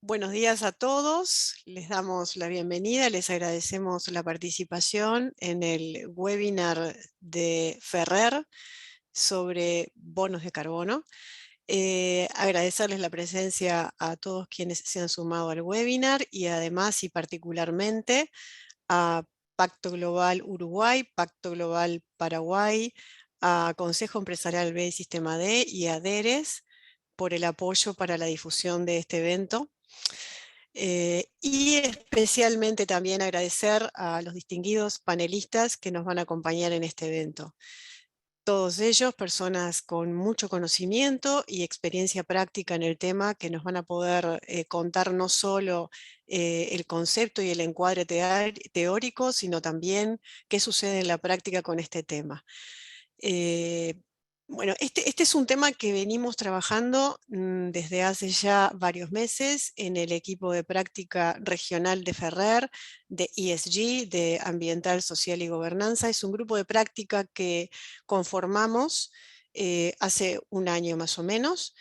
Buenos días a todos, les damos la bienvenida, les agradecemos la participación en el webinar de Ferrer sobre bonos de carbono. Agradecerles la presencia a todos quienes se han sumado al webinar y además y particularmente a Pacto Global Uruguay, Pacto Global Paraguay, a Consejo Empresarial B y Sistema D y a DERES por el apoyo para la difusión de este evento. Y especialmente también agradecer a los distinguidos panelistas que nos van a acompañar en este evento. Todos ellos, personas con mucho conocimiento y experiencia práctica en el tema, que nos van a poder contar no solo el concepto y el encuadre teórico, sino también qué sucede en la práctica con este tema. Bueno, este es un tema que venimos trabajando desde hace ya varios meses en el equipo de práctica regional de Ferrer, de ESG, de Ambiental, Social y Gobernanza. Es un grupo de práctica que conformamos hace un año más o menos,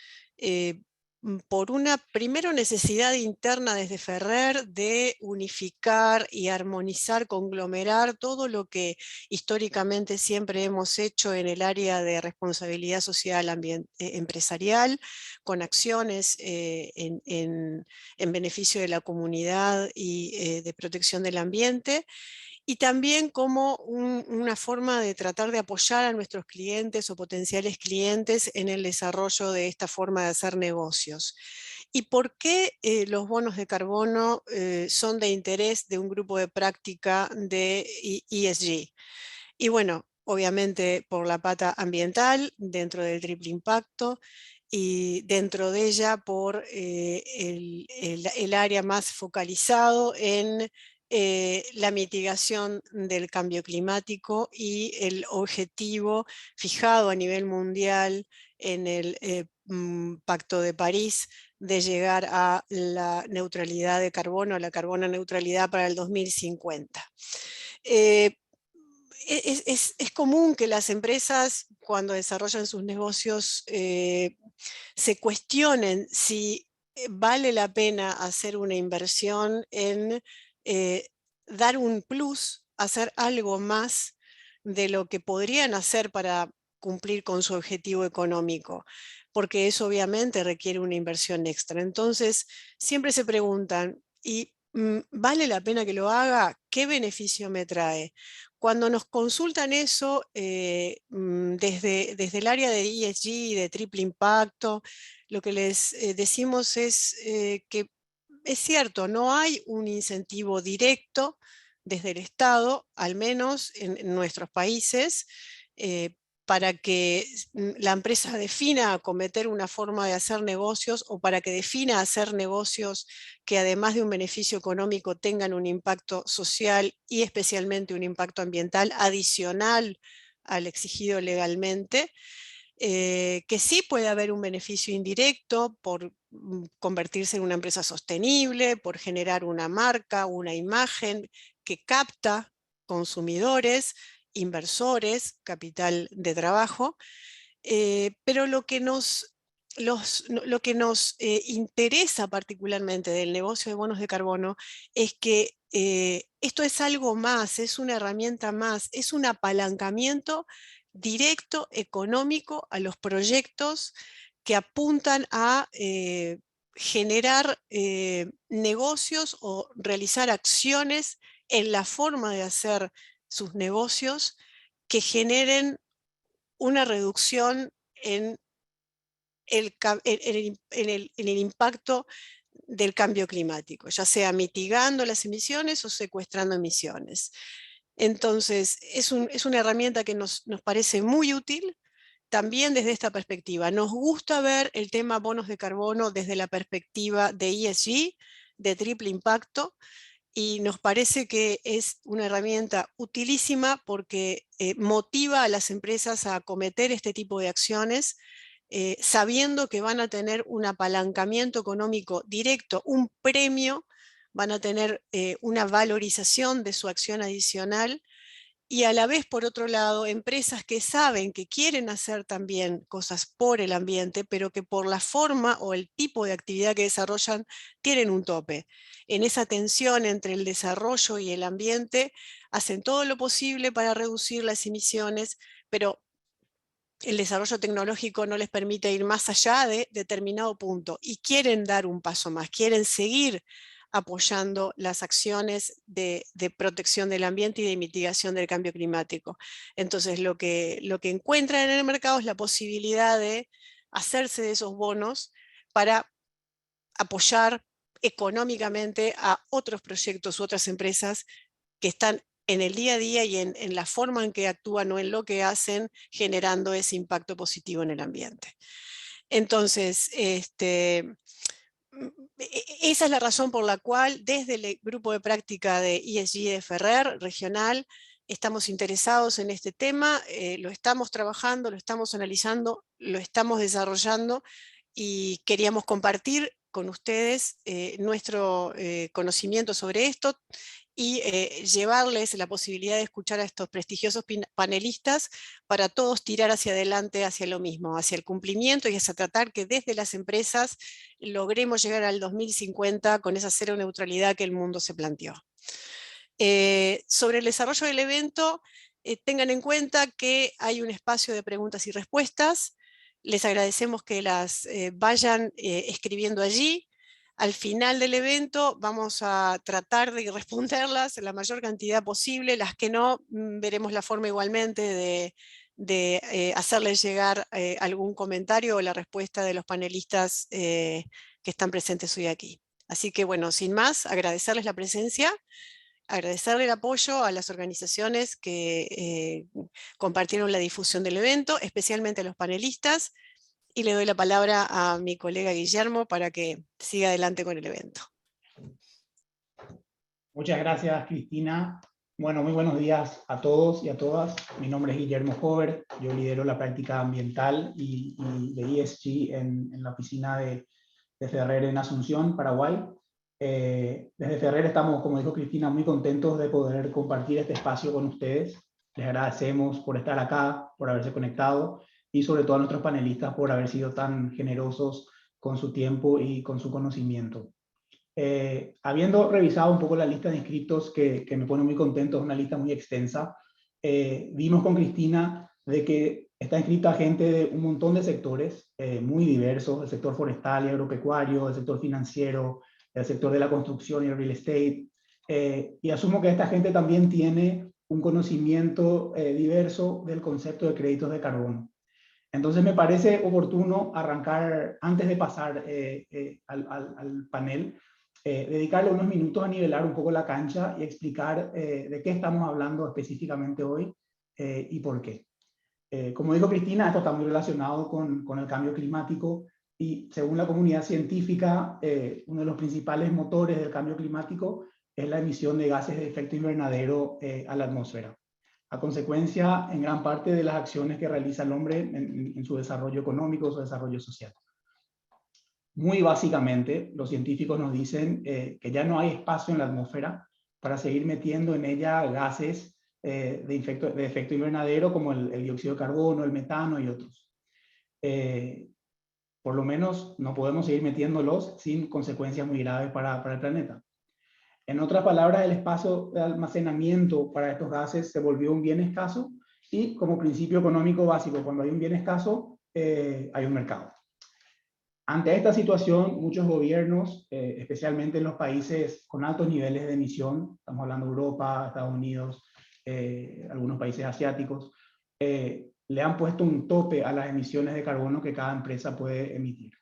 por una primero necesidad interna desde Ferrer de unificar y armonizar, conglomerar todo lo que históricamente siempre hemos hecho en el área de responsabilidad social empresarial, con acciones en beneficio de la comunidad y de protección del ambiente, y también como una forma de tratar de apoyar a nuestros clientes o potenciales clientes en el desarrollo de esta forma de hacer negocios. ¿Y por qué los bonos de carbono son de interés de un grupo de práctica de ESG? Y bueno, obviamente por la pata ambiental, dentro del triple impacto, y dentro de ella por el área más focalizado en la mitigación del cambio climático y el objetivo fijado a nivel mundial en el Pacto de París de llegar a la neutralidad de carbono, a la carbono neutralidad para el 2050. Es común que las empresas, cuando desarrollan sus negocios, se cuestionen si vale la pena hacer una inversión en eh, dar un plus, hacer algo más de lo que podrían hacer para cumplir con su objetivo económico, porque eso obviamente requiere una inversión extra. Entonces, siempre se preguntan, ¿y vale la pena que lo haga? ¿Qué beneficio me trae? Cuando nos consultan eso, desde el área de ESG, de triple impacto, lo que les decimos es que es cierto, no hay un incentivo directo desde el Estado, al menos en nuestros países, para que la empresa defina acometer una forma de hacer negocios o para que defina hacer negocios que además de un beneficio económico tengan un impacto social y especialmente un impacto ambiental adicional al exigido legalmente. Que sí puede haber un beneficio indirecto por convertirse en una empresa sostenible, por generar una marca, una imagen que capta consumidores, inversores, capital de trabajo, pero lo que nos interesa particularmente del negocio de bonos de carbono es que esto es algo más, es una herramienta más, es un apalancamiento directo económico a los proyectos que apuntan a generar negocios o realizar acciones en la forma de hacer sus negocios que generen una reducción en en el impacto del cambio climático, ya sea mitigando las emisiones o secuestrando emisiones. Entonces, es una herramienta que nos parece muy útil también desde esta perspectiva. Nos gusta ver el tema bonos de carbono desde la perspectiva de ESG, de triple impacto, y nos parece que es una herramienta utilísima porque motiva a las empresas a acometer este tipo de acciones, sabiendo que van a tener un apalancamiento económico directo, un premio, van a tener una valorización de su acción adicional y a la vez, por otro lado, empresas que saben que quieren hacer también cosas por el ambiente, pero que por la forma o el tipo de actividad que desarrollan tienen un tope. En esa tensión entre el desarrollo y el ambiente, hacen todo lo posible para reducir las emisiones, pero el desarrollo tecnológico no les permite ir más allá de determinado punto y quieren dar un paso más, quieren seguir apoyando las acciones de protección del ambiente y de mitigación del cambio climático. Entonces, lo que encuentran en el mercado es la posibilidad de hacerse de esos bonos para apoyar económicamente a otros proyectos u otras empresas que están en el día a día y en la forma en que actúan o en lo que hacen, generando ese impacto positivo en el ambiente. Entonces, esa es la razón por la cual desde el grupo de práctica de ESG de Ferrer regional estamos interesados en este tema, lo estamos trabajando, lo estamos analizando, lo estamos desarrollando y queríamos compartir con ustedes nuestro conocimiento sobre esto y llevarles la posibilidad de escuchar a estos prestigiosos panelistas para todos tirar hacia adelante, hacia lo mismo, hacia el cumplimiento y hacia tratar que desde las empresas logremos llegar al 2050 con esa cero neutralidad que el mundo se planteó. Sobre el desarrollo del evento, tengan en cuenta que hay un espacio de preguntas y respuestas. Les agradecemos que las vayan escribiendo allí. Al final del evento vamos a tratar de responderlas en la mayor cantidad posible. Las que no, veremos la forma igualmente de hacerles llegar algún comentario o la respuesta de los panelistas que están presentes hoy aquí. Así que bueno, sin más, agradecerles la presencia, agradecerle el apoyo a las organizaciones que compartieron la difusión del evento, especialmente a los panelistas, y le doy la palabra a mi colega Guillermo para que siga adelante con el evento. Muchas gracias, Cristina. Bueno, muy buenos días a todos y a todas. Mi nombre es Guillermo Hover, yo lidero la práctica ambiental y de ESG en la oficina de Ferrer en Asunción, Paraguay. Desde Ferrer estamos, como dijo Cristina, muy contentos de poder compartir este espacio con ustedes. Les agradecemos por estar acá, por haberse conectado y sobre todo a nuestros panelistas por haber sido tan generosos con su tiempo y con su conocimiento. Habiendo revisado un poco la lista de inscritos, que me pone muy contento, es una lista muy extensa, vimos con Cristina de que está inscrita gente de un montón de sectores muy diversos, el sector forestal y agropecuario, el sector financiero, el sector de la construcción y el real estate, y asumo que esta gente también tiene un conocimiento diverso del concepto de créditos de carbono. Entonces me parece oportuno arrancar, antes de pasar al panel, dedicarle unos minutos a nivelar un poco la cancha y explicar de qué estamos hablando específicamente hoy y por qué. Como dijo Cristina, esto está muy relacionado con el cambio climático y según la comunidad científica, uno de los principales motores del cambio climático es la emisión de gases de efecto invernadero a la atmósfera, a consecuencia en gran parte de las acciones que realiza el hombre en su desarrollo económico, su desarrollo social. Muy básicamente, los científicos nos dicen que ya no hay espacio en la atmósfera para seguir metiendo en ella gases de efecto invernadero como el dióxido de carbono, el metano y otros. Por lo menos no podemos seguir metiéndolos sin consecuencias muy graves para el planeta. En otras palabras, el espacio de almacenamiento para estos gases se volvió un bien escaso y como principio económico básico, cuando hay un bien escaso, hay un mercado. Ante esta situación, muchos gobiernos, especialmente en los países con altos niveles de emisión, estamos hablando de Europa, Estados Unidos, algunos países asiáticos, le han puesto un tope a las emisiones de carbono que cada empresa puede emitir.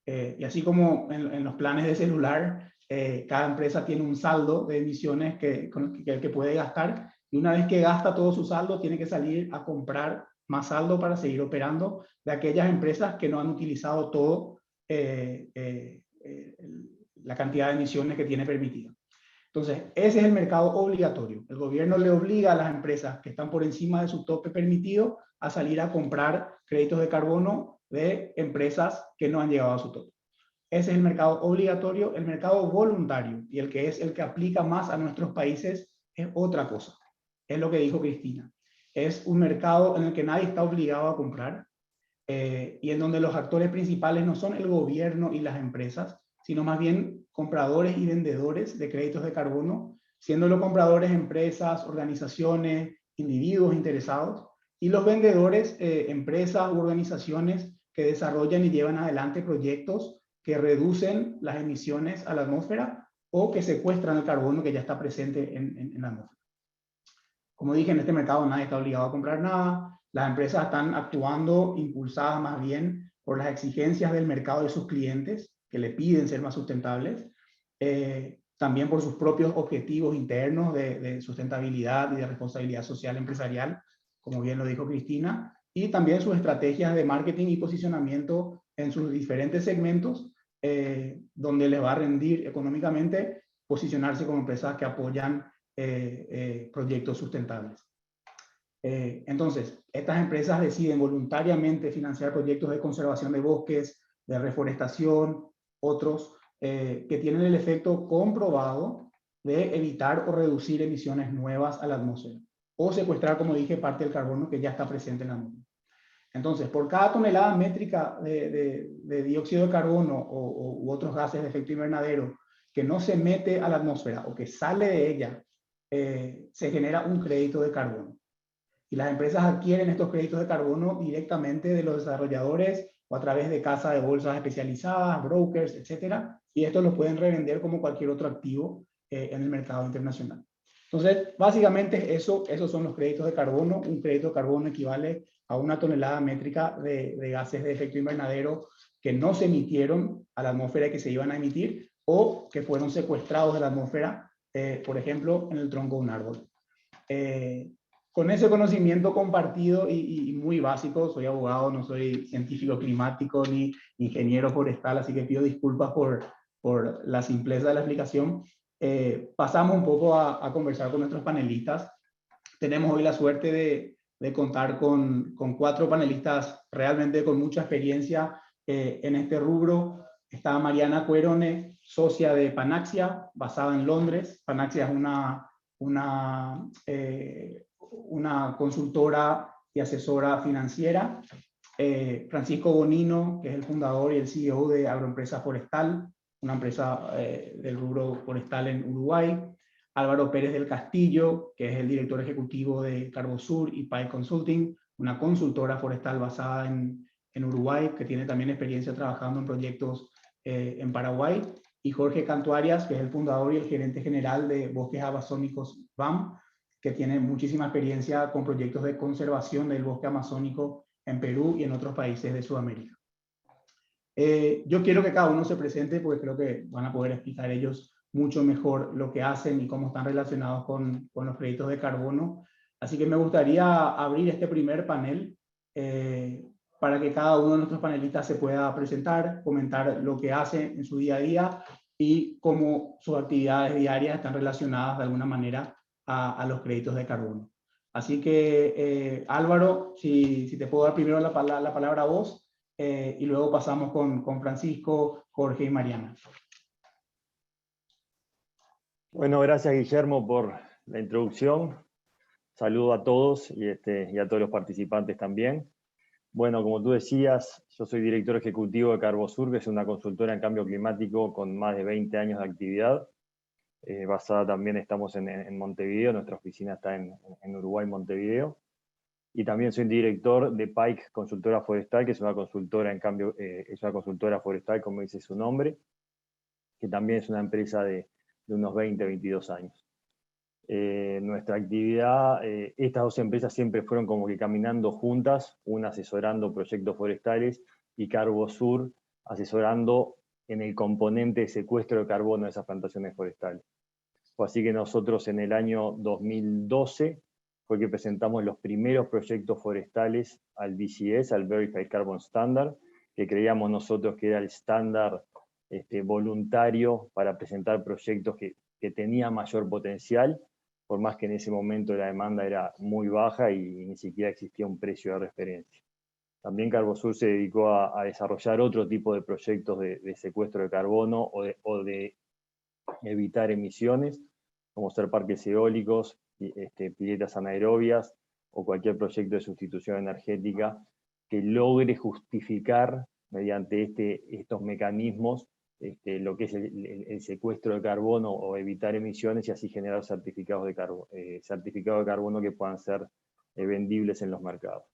Y así como en los planes de celular, cada empresa tiene un saldo de emisiones que puede gastar, y una vez que gasta todo su saldo, tiene que salir a comprar más saldo para seguir operando de aquellas empresas que no han utilizado todo la cantidad de emisiones que tiene permitida. Entonces, ese es el mercado obligatorio. El gobierno le obliga a las empresas que están por encima de su tope permitido a salir a comprar créditos de carbono de empresas que no han llegado a su tope. Ese es el mercado obligatorio. El mercado voluntario, y el que es el que aplica más a nuestros países, es otra cosa. es lo que dijo Cristina. Es un mercado en el que nadie está obligado a comprar y en donde los actores principales no son el gobierno y las empresas, sino más bien compradores y vendedores de créditos de carbono, siendo los compradores empresas, organizaciones, individuos interesados, y los vendedores empresas u organizaciones que desarrollan y llevan adelante proyectos que reducen las emisiones a la atmósfera o que secuestran el carbono que ya está presente en la atmósfera. Como dije, en este mercado nadie está obligado a comprar nada. Las empresas están actuando impulsadas más bien por las exigencias del mercado de sus clientes, que le piden ser más sustentables, también por sus propios objetivos internos de sustentabilidad y de responsabilidad social empresarial, como bien lo dijo Cristina, y también sus estrategias de marketing y posicionamiento en sus diferentes segmentos, donde les va a rendir económicamente posicionarse como empresas que apoyan proyectos sustentables. Entonces, estas empresas deciden voluntariamente financiar proyectos de conservación de bosques, de reforestación, otros que tienen el efecto comprobado de evitar o reducir emisiones nuevas a la atmósfera, o secuestrar, como dije, parte del carbono que ya está presente en la atmósfera. Entonces, por cada tonelada métrica de dióxido de carbono u otros gases de efecto invernadero que no se mete a la atmósfera o que sale de ella, se genera un crédito de carbono. Y las empresas adquieren estos créditos de carbono directamente de los desarrolladores o a través de casas de bolsas especializadas, brokers, etcétera, y estos los pueden revender como cualquier otro activo en el mercado internacional. Entonces, básicamente esos son los créditos de carbono. Un crédito de carbono equivale a una tonelada métrica de gases de efecto invernadero que no se emitieron a la atmósfera y que se iban a emitir, o que fueron secuestrados de la atmósfera, por ejemplo, en el tronco de un árbol. Con ese conocimiento compartido y muy básico, soy abogado, no soy científico climático ni ingeniero forestal, así que pido disculpas por la simpleza de la explicación. Pasamos un poco a conversar con nuestros panelistas. Tenemos hoy la suerte de contar con 4 panelistas realmente con mucha experiencia en este rubro. Está Mariana Cuerone, socia de Panaxia, basada en Londres. Panaxia es una consultora y asesora financiera. Francisco Bonino, que es el fundador y el CEO de Agroempresa Forestal, una empresa del rubro forestal en Uruguay. Álvaro Pérez del Castillo, que es el director ejecutivo de Carbosur y Pike Consulting, una consultora forestal basada en Uruguay, que tiene también experiencia trabajando en proyectos en Paraguay. Y Jorge Cantuarias, que es el fundador y el gerente general de Bosques Amazónicos BAM, que tiene muchísima experiencia con proyectos de conservación del bosque amazónico en Perú y en otros países de Sudamérica. Yo quiero que cada uno se presente porque creo que van a poder explicar ellos mucho mejor lo que hacen y cómo están relacionados con los créditos de carbono. Así que me gustaría abrir este primer panel para que cada uno de nuestros panelistas se pueda presentar, comentar lo que hace en su día a día y cómo sus actividades diarias están relacionadas de alguna manera a los créditos de carbono. Así que Álvaro, si te puedo dar primero la palabra a vos, y luego pasamos con Francisco, Jorge y Mariana. Bueno, gracias Guillermo por la introducción. Saludo a todos y a todos los participantes también. Bueno, como tú decías, yo soy director ejecutivo de Carbosur, que es una consultora en cambio climático con más de 20 años de actividad. Basada también estamos en Montevideo, nuestra oficina está en Uruguay, Montevideo. Y también soy director de Pike Consultora Forestal, que es una consultora es una consultora forestal, como dice su nombre, que también es una empresa de unos 20, 22 años. Nuestra actividad, estas dos empresas siempre fueron como que caminando juntas, una asesorando proyectos forestales y Carbosur asesorando en el componente de secuestro de carbono de esas plantaciones forestales. Fue así que nosotros en el año 2012 fue que presentamos los primeros proyectos forestales al VCS, al Verified Carbon Standard, que creíamos nosotros que era el estándar voluntario para presentar proyectos que tenían mayor potencial, por más que en ese momento la demanda era muy baja y ni siquiera existía un precio de referencia. También Carbosur se dedicó a desarrollar otro tipo de proyectos de secuestro de carbono o de evitar emisiones, como ser parques eólicos piletas anaerobias o cualquier proyecto de sustitución energética que logre justificar mediante estos mecanismos lo que es el secuestro de carbono o evitar emisiones, y así generar certificados de carbono que puedan ser vendibles en los mercados.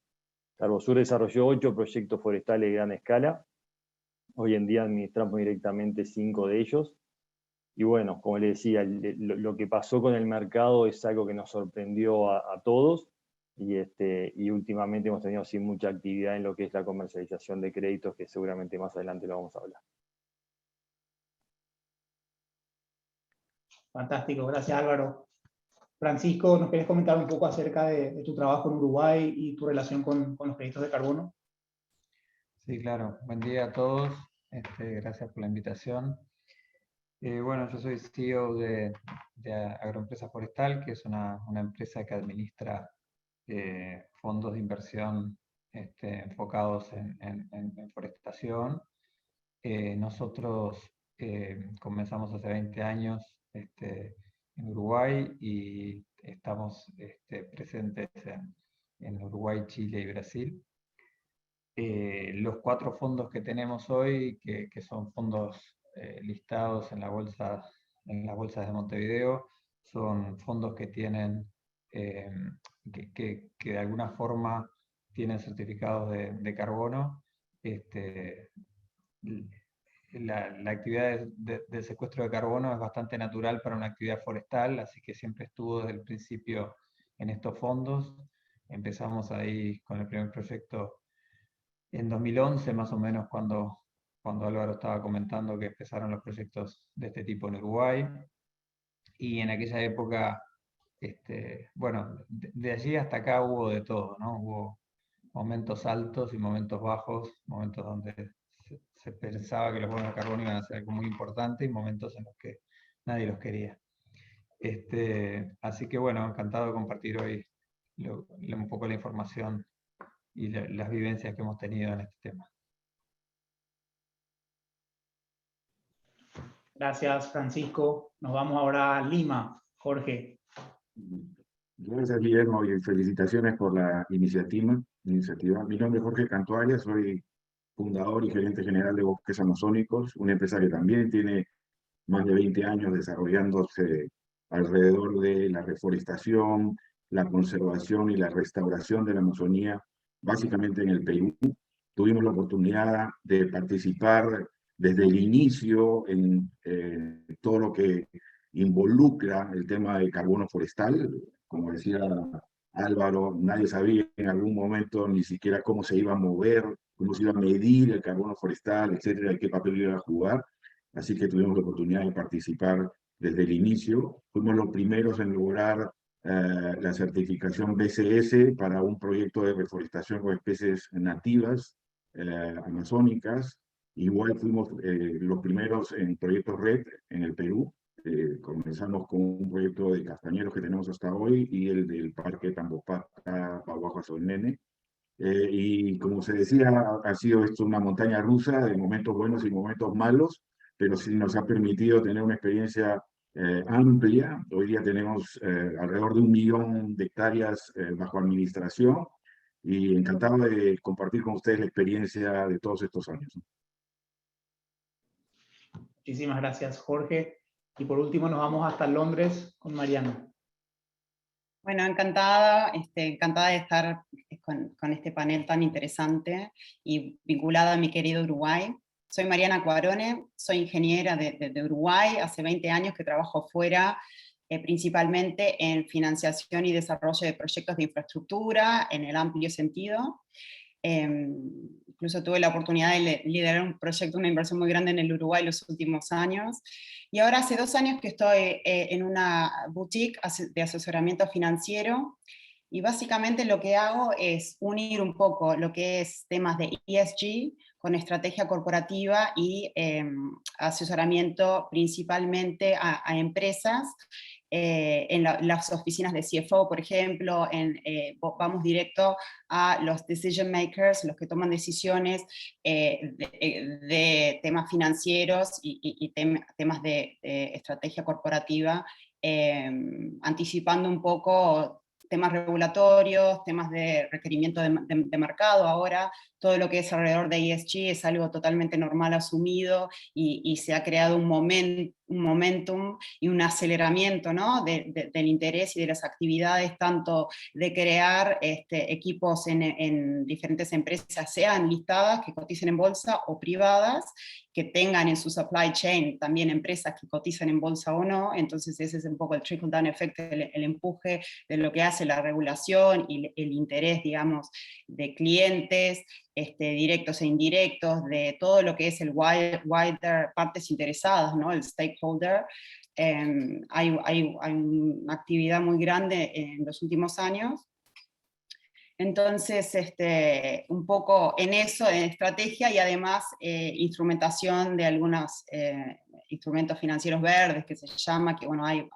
Carbosur desarrolló 8 proyectos forestales de gran escala. Hoy en día administramos directamente 5 de ellos. Y bueno, como les decía, lo que pasó con el mercado es algo que nos sorprendió a todos, y últimamente hemos tenido así mucha actividad en lo que es la comercialización de créditos, que seguramente más adelante lo vamos a hablar. Fantástico, gracias Álvaro. Francisco, ¿nos querés comentar un poco acerca de tu trabajo en Uruguay y tu relación con los créditos de carbono? Sí, claro. Buen día a todos. Gracias por la invitación. Bueno, yo soy CEO de Agroempresa Forestal, que es una empresa que administra fondos de inversión enfocados en forestación. Nosotros comenzamos hace 20 años en Uruguay y estamos presentes en Uruguay, Chile y Brasil. Los 4 fondos que tenemos hoy, que son fondos listados en las bolsas de Montevideo, son fondos que tienen, que de alguna forma tienen certificados de carbono. La actividad de secuestro de carbono es bastante natural para una actividad forestal, así que siempre estuvo desde el principio en estos fondos. Empezamos ahí con el primer proyecto en 2011, más o menos, cuando Álvaro estaba comentando que empezaron los proyectos de este tipo en Uruguay. Y en aquella época, bueno, de allí hasta acá hubo de todo, ¿no? Hubo momentos altos y momentos bajos, momentos donde se pensaba que los bonos de carbono iban a ser algo muy importante y momentos en los que nadie los quería. Así que bueno, encantado de compartir hoy un poco la información y las vivencias que hemos tenido en este tema. Gracias, Francisco. Nos vamos ahora a Lima. Jorge. Gracias, Guillermo, y felicitaciones por la iniciativa. Mi nombre es Jorge Cantuarias, soy fundador y gerente general de Bosques Amazónicos, una empresa que también tiene más de 20 años desarrollándose alrededor de la reforestación, la conservación y la restauración de la Amazonía, básicamente en el Perú. Tuvimos la oportunidad de participar desde el inicio en todo lo que involucra el tema del carbono forestal. Como decía Álvaro, nadie sabía en algún momento ni siquiera cómo se iba a mover, cómo se iba a medir el carbono forestal, etcétera, y qué papel iba a jugar. Así que tuvimos la oportunidad de participar desde el inicio. Fuimos los primeros en lograr la certificación BCS para un proyecto de reforestación con especies nativas amazónicas. Igual fuimos los primeros en proyectos RED en el Perú. Comenzamos con un proyecto de castañeros que tenemos hasta hoy y el del Parque Tambopata, Pahuajo-Solnene. Y como se decía, ha sido esto una montaña rusa de momentos buenos y momentos malos, pero sí nos ha permitido tener una experiencia amplia. Hoy día tenemos alrededor de 1 millón de hectáreas bajo administración, y encantado de compartir con ustedes la experiencia de todos estos años. Muchísimas gracias, Jorge. Y por último nos vamos hasta Londres con Mariana. Bueno, encantada de estar con este panel tan interesante y vinculada a mi querido Uruguay. Soy Mariana Cuarone, soy ingeniera de Uruguay, hace 20 años que trabajo fuera, principalmente en financiación y desarrollo de proyectos de infraestructura, en el amplio sentido. Incluso tuve la oportunidad de liderar un proyecto, una inversión muy grande en el Uruguay los últimos años. Y ahora hace 2 años que estoy en una boutique de asesoramiento financiero, y básicamente lo que hago es unir un poco lo que es temas de ESG con estrategia corporativa y asesoramiento principalmente a empresas en las oficinas de CFO, por ejemplo, vamos directo a los decision makers, los que toman decisiones de temas financieros y temas de estrategia corporativa, anticipando un poco temas regulatorios, temas de requerimiento de mercado ahora. Todo lo que es alrededor de ESG es algo totalmente normal, asumido, y se ha creado un momentum y un aceleramiento, ¿no? del interés y de las actividades, tanto de crear equipos en diferentes empresas, sean listadas, que coticen en bolsa, o privadas, que tengan en su supply chain también empresas que cotizan en bolsa o no. Entonces ese es un poco el trickle down effect, el empuje de lo que hace la regulación y el interés, digamos, de clientes, directos e indirectos, de todo lo que es el wider partes interesadas, ¿no? El stakeholder. Hay una actividad muy grande en los últimos años. Entonces, un poco en eso, en estrategia, y además instrumentación de algunos instrumentos financieros verdes, que se llama, que bueno, hay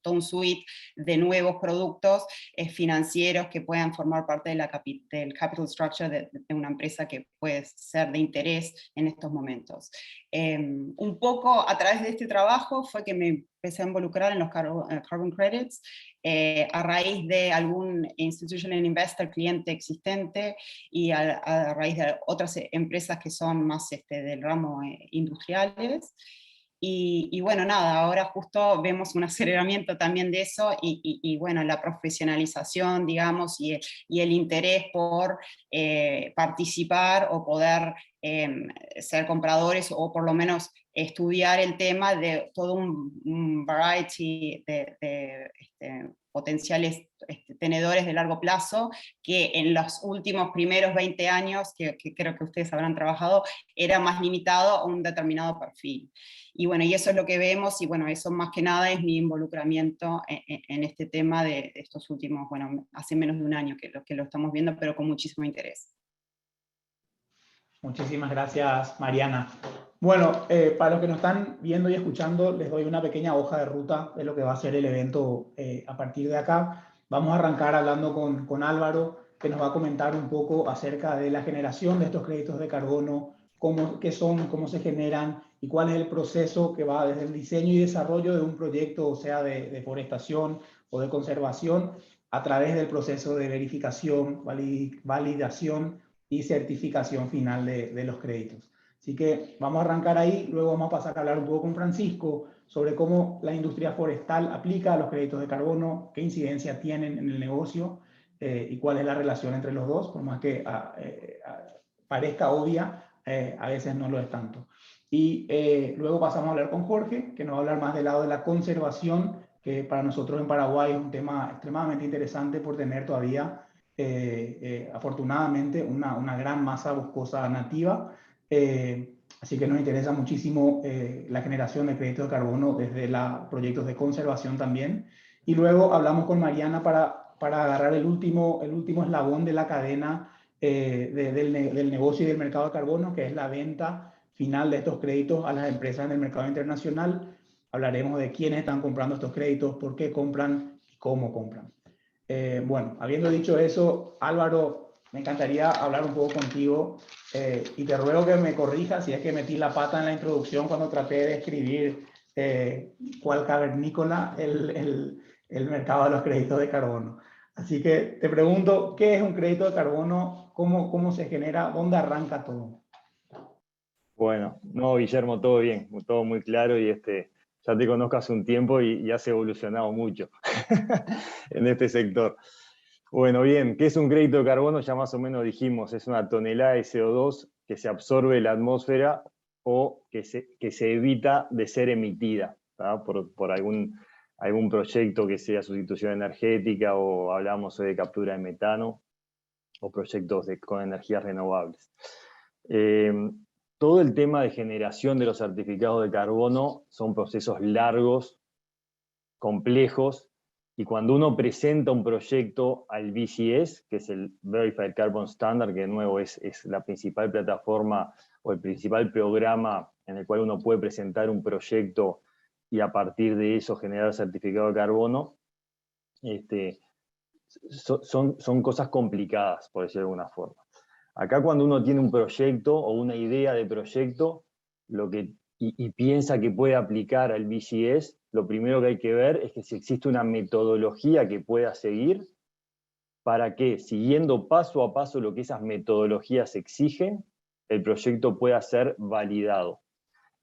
todo un suite de nuevos productos financieros que puedan formar parte del capital structure de una empresa, que puede ser de interés en estos momentos. Un poco a través de este trabajo fue que me empecé a involucrar en los carbon credits, a raíz de algún institutional investor, cliente existente, y a raíz de otras empresas que son más del ramo industriales. Y bueno, nada, ahora justo vemos un aceleramiento también de eso, y bueno, la profesionalización, digamos, y el interés por participar o poder ser compradores, o por lo menos estudiar el tema de todo un variety de potenciales tenedores de largo plazo, que en los últimos primeros 20 años, que creo que ustedes habrán trabajado, era más limitado a un determinado perfil. Y bueno, y eso es lo que vemos, y bueno, eso más que nada es mi involucramiento en este tema de estos últimos, bueno, hace menos de un año que lo estamos viendo, pero con muchísimo interés. Muchísimas gracias, Mariana. Bueno, para los que nos están viendo y escuchando, les doy una pequeña hoja de ruta de lo que va a ser el evento a partir de acá. Vamos a arrancar hablando con Álvaro, que nos va a comentar un poco acerca de la generación de estos créditos de carbono, qué son, cómo se generan y cuál es el proceso que va desde el diseño y desarrollo de un proyecto, o sea, de deforestación o de conservación, a través del proceso de verificación, validación y certificación final de los créditos. Así que vamos a arrancar ahí, luego vamos a pasar a hablar un poco con Francisco sobre cómo la industria forestal aplica a los créditos de carbono, qué incidencia tienen en el negocio y cuál es la relación entre los dos, por más que parezca obvia, a veces no lo es tanto. Y luego pasamos a hablar con Jorge, que nos va a hablar más del lado de la conservación, que para nosotros en Paraguay es un tema extremadamente interesante por tener todavía afortunadamente una gran masa boscosa nativa, así que nos interesa muchísimo la generación de créditos de carbono desde proyectos de conservación también. Y luego hablamos con Mariana para agarrar el último eslabón de la cadena del negocio y del mercado de carbono, que es la venta final de estos créditos a las empresas en el mercado internacional. Hablaremos de quiénes están comprando estos créditos, por qué compran y cómo compran. Bueno, habiendo dicho eso, Álvaro, me encantaría hablar un poco contigo y te ruego que me corrijas si es que metí la pata en la introducción cuando traté de escribir cuál cavernícola el mercado de los créditos de carbono. Así que te pregunto, ¿qué es un crédito de carbono? ¿Cómo se genera? ¿Dónde arranca todo? Bueno, no, Guillermo, todo bien, todo muy claro, y ya te conozco hace un tiempo y has evolucionado mucho en este sector. Bueno, bien, ¿qué es un crédito de carbono? Ya más o menos dijimos, es una tonelada de CO2 que se absorbe en la atmósfera o que se evita de ser emitida, ¿tá? por algún proyecto que sea sustitución energética, o hablamos de captura de metano, o proyectos con energías renovables. Todo el tema de generación de los certificados de carbono son procesos largos, complejos, y cuando uno presenta un proyecto al BCS, que es el Verified Carbon Standard, que de nuevo es la principal plataforma o el principal programa en el cual uno puede presentar un proyecto y a partir de eso generar certificado de carbono, son cosas complicadas, por decirlo de alguna forma. Acá cuando uno tiene un proyecto o una idea de proyecto y piensa que puede aplicar al BCS, lo primero que hay que ver es que si existe una metodología que pueda seguir para que, siguiendo paso a paso lo que esas metodologías exigen, el proyecto pueda ser validado.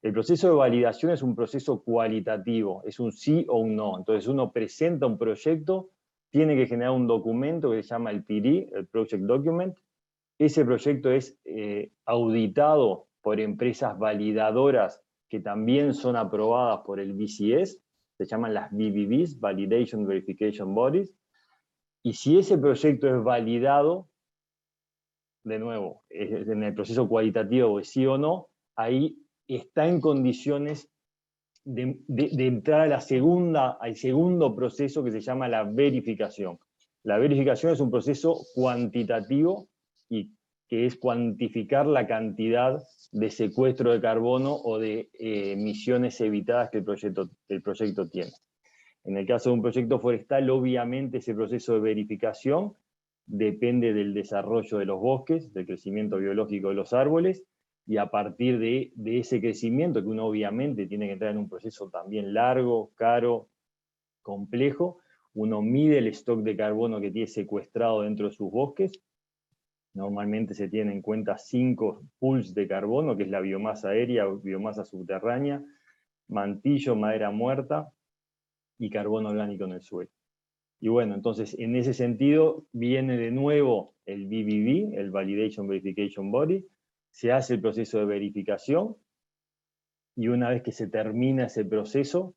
El proceso de validación es un proceso cualitativo, es un sí o un no. Entonces uno presenta un proyecto, tiene que generar un documento que se llama el PD, el Project Document. Ese proyecto es auditado por empresas validadoras que también son aprobadas por el BCS, se llaman las VVBs, Validation Verification Bodies, y si ese proyecto es validado, de nuevo, en el proceso cualitativo de sí o no, ahí está en condiciones de entrar al segundo proceso que se llama la verificación. La verificación es un proceso cuantitativo y que es cuantificar la cantidad de secuestro de carbono o de emisiones evitadas que el proyecto tiene. En el caso de un proyecto forestal, obviamente ese proceso de verificación depende del desarrollo de los bosques, del crecimiento biológico de los árboles, y a partir de ese crecimiento, que uno obviamente tiene que entrar en un proceso también largo, caro, complejo, uno mide el stock de carbono que tiene secuestrado dentro de sus bosques. Normalmente se tienen en cuenta 5 pools de carbono, que es la biomasa aérea, biomasa subterránea, mantillo, madera muerta y carbono orgánico en el suelo. Y bueno, entonces en ese sentido viene de nuevo el VVB, el Validation Verification Body, se hace el proceso de verificación y una vez que se termina ese proceso,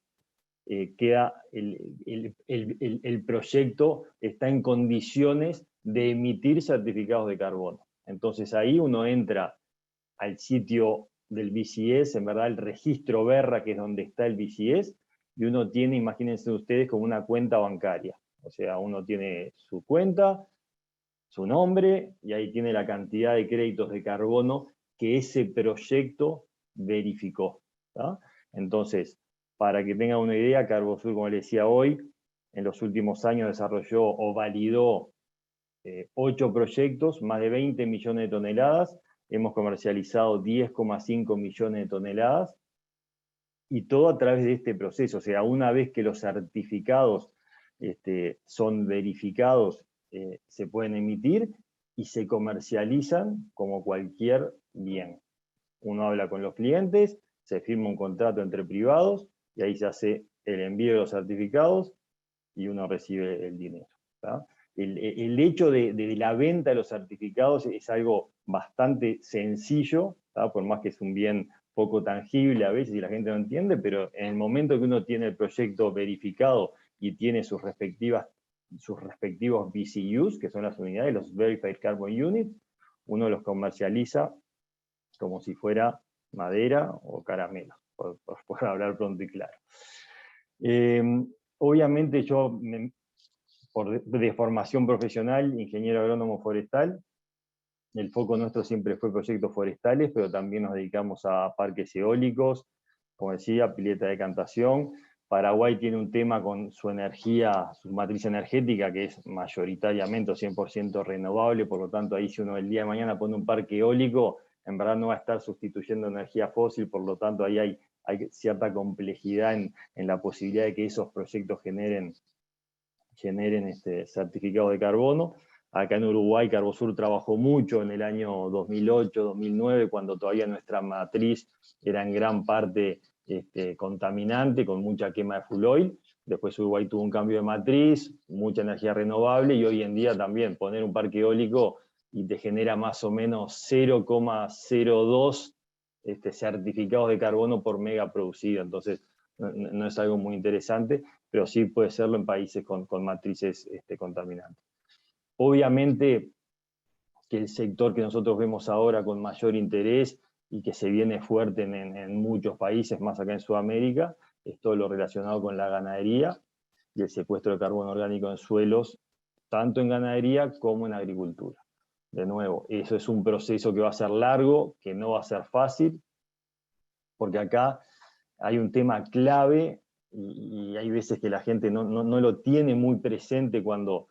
queda el proyecto está en condiciones de emitir certificados de carbono. Entonces ahí uno entra al sitio del BCS, en verdad el registro BERRA, que es donde está el BCS, y uno tiene, imagínense ustedes, como una cuenta bancaria. O sea, uno tiene su cuenta, su nombre, y ahí tiene la cantidad de créditos de carbono que ese proyecto verificó, ¿tá? Entonces, para que tengan una idea, Carbosur, como les decía hoy, en los últimos años desarrolló o validó 8 proyectos, más de 20 millones de toneladas, hemos comercializado 10,5 millones de toneladas, y todo a través de este proceso. O sea, una vez que los certificados son verificados, se pueden emitir y se comercializan como cualquier bien. Uno habla con los clientes, se firma un contrato entre privados y ahí se hace el envío de los certificados y uno recibe el dinero, ¿tá? El hecho de la venta de los certificados es algo bastante sencillo, ¿tá? Por más que es un bien poco tangible a veces y la gente no entiende, pero en el momento que uno tiene el proyecto verificado y tiene sus respectivos VCUs, que son las unidades, los Verified Carbon Units, uno los comercializa como si fuera madera o caramelo, por hablar pronto y claro. Obviamente yo, de formación profesional, ingeniero agrónomo forestal, el foco nuestro siempre fue proyectos forestales, pero también nos dedicamos a parques eólicos, como decía, pileta de decantación. Paraguay tiene un tema con su energía, su matriz energética, que es mayoritariamente o 100% renovable, por lo tanto ahí si uno el día de mañana pone un parque eólico, en verdad no va a estar sustituyendo energía fósil, por lo tanto ahí hay cierta complejidad en la posibilidad de que esos proyectos generen certificado de carbono. Acá en Uruguay, Carbosur trabajó mucho en el año 2008, 2009, cuando todavía nuestra matriz era en gran parte contaminante, con mucha quema de fuel oil. Después Uruguay tuvo un cambio de matriz, mucha energía renovable, y hoy en día también poner un parque eólico y te genera más o menos 0,02 certificados de carbono por mega producido. Entonces, no es algo muy interesante, pero sí puede serlo en países con matrices contaminantes. Obviamente que el sector que nosotros vemos ahora con mayor interés y que se viene fuerte en muchos países, más acá en Sudamérica, es todo lo relacionado con la ganadería y el secuestro de carbono orgánico en suelos, tanto en ganadería como en agricultura. De nuevo, eso es un proceso que va a ser largo, que no va a ser fácil, porque acá hay un tema clave y hay veces que la gente no lo tiene muy presente cuando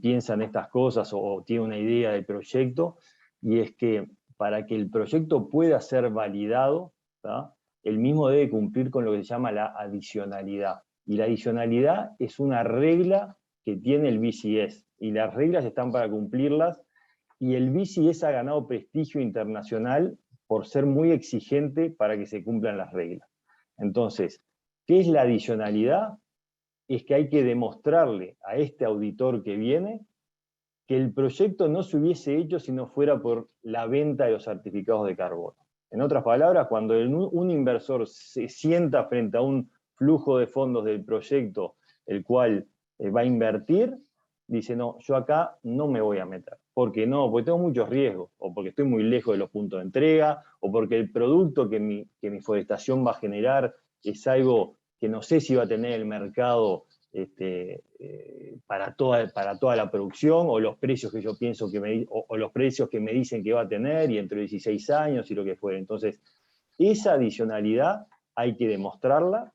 piensa en estas cosas o tiene una idea del proyecto, y es que para que el proyecto pueda ser validado, ¿tá? El mismo debe cumplir con lo que se llama la adicionalidad. Y la adicionalidad es una regla que tiene el BCS, y las reglas están para cumplirlas, y el BCS ha ganado prestigio internacional por ser muy exigente para que se cumplan las reglas. Entonces, ¿qué es la adicionalidad? Es que hay que demostrarle a este auditor que viene que el proyecto no se hubiese hecho si no fuera por la venta de los certificados de carbono. En otras palabras, cuando un inversor se sienta frente a un flujo de fondos del proyecto el cual va a invertir, dice, no, yo acá no me voy a meter. ¿Por qué no? Porque tengo muchos riesgos, o porque estoy muy lejos de los puntos de entrega, o porque el producto que mi forestación va a generar es algo que no sé si va a tener el mercado para toda la producción, o los precios que yo pienso o los precios que me dicen que va a tener, y entre 16 años y lo que fuera. Entonces, esa adicionalidad hay que demostrarla,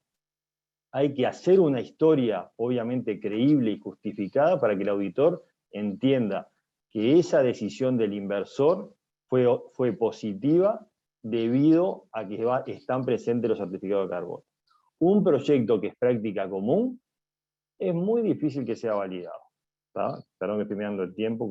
hay que hacer una historia obviamente creíble y justificada para que el auditor entienda que esa decisión del inversor fue positiva debido a que están presentes los certificados de carbono. Un proyecto que es práctica común es muy difícil que sea validado. ¿Tá? Perdón que estoy mirando el tiempo,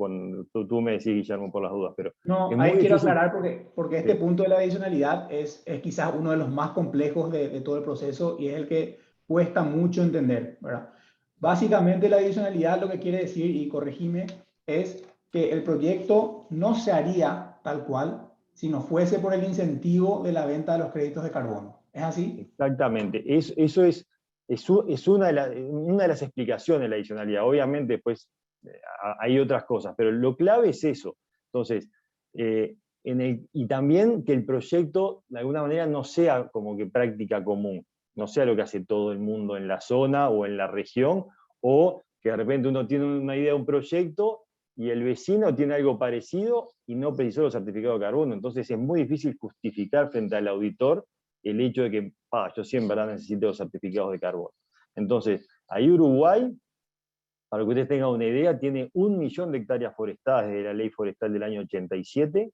tú me decís, Guillermo, por las dudas, pero No, es ahí muy quiero difícil. aclarar porque este Sí. punto de la adicionalidad es quizás uno de los más complejos de todo el proceso, y es el que cuesta mucho entender, ¿verdad? Básicamente la adicionalidad lo que quiere decir, y corregime, es que el proyecto no se haría tal cual si no fuese por el incentivo de la venta de los créditos de carbono. ¿Es así? Exactamente. Eso es una de las explicaciones de la adicionalidad. Obviamente, pues, hay otras cosas, pero lo clave es eso. Entonces, y también que el proyecto, de alguna manera, no sea como que práctica común, no sea lo que hace todo el mundo en la zona o en la región, o que de repente uno tiene una idea de un proyecto y el vecino tiene algo parecido y no precisó los certificados de carbono. Entonces es muy difícil justificar frente al auditor el hecho de que yo sí en verdad necesito los certificados de carbono. Entonces, ahí Uruguay, para que ustedes tengan una idea, tiene 1 millón de hectáreas forestadas desde la ley forestal del año 87,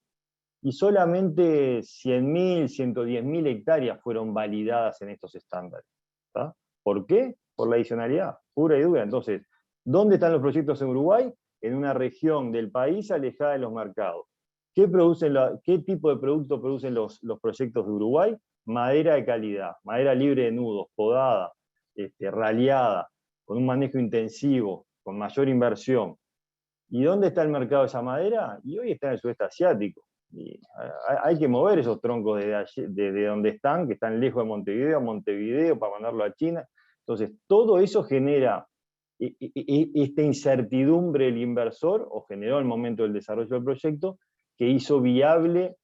y solamente 100.000, 110.000 hectáreas fueron validadas en estos estándares. ¿Tá? ¿Por qué? Por la adicionalidad, pura y dura. Entonces, ¿dónde están los proyectos en Uruguay? En una región del país alejada de los mercados. ¿Qué tipo de producto producen los proyectos de Uruguay? Madera de calidad, madera libre de nudos, podada, raleada, con un manejo intensivo, con mayor inversión. ¿Y dónde está el mercado de esa madera? Y hoy está en el sudeste asiático. Y hay que mover esos troncos de donde están, que están lejos de Montevideo, para mandarlo a China. Entonces, todo eso genera esta incertidumbre del inversor, o generó al momento del desarrollo del proyecto, que hizo viable,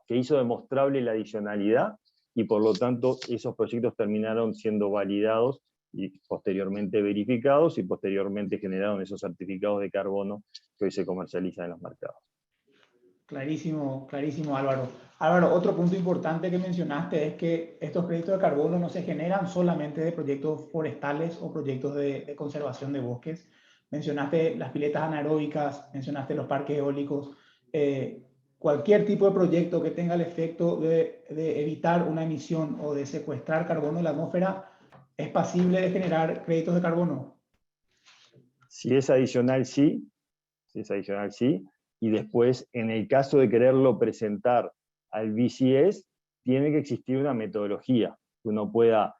que hizo demostrable la adicionalidad, y por lo tanto esos proyectos terminaron siendo validados y posteriormente verificados, y posteriormente generaron esos certificados de carbono que hoy se comercializan en los mercados. Clarísimo, clarísimo, Álvaro. Álvaro, otro punto importante que mencionaste es que estos créditos de carbono no se generan solamente de proyectos forestales o proyectos de conservación de bosques. Mencionaste las piletas anaeróbicas, mencionaste los parques eólicos. Cualquier tipo de proyecto que tenga el efecto de evitar una emisión o de secuestrar carbono en la atmósfera es pasible de generar créditos de carbono. Si es adicional, sí. Si es adicional, sí. Y después, en el caso de quererlo presentar al BCS, tiene que existir una metodología, que uno pueda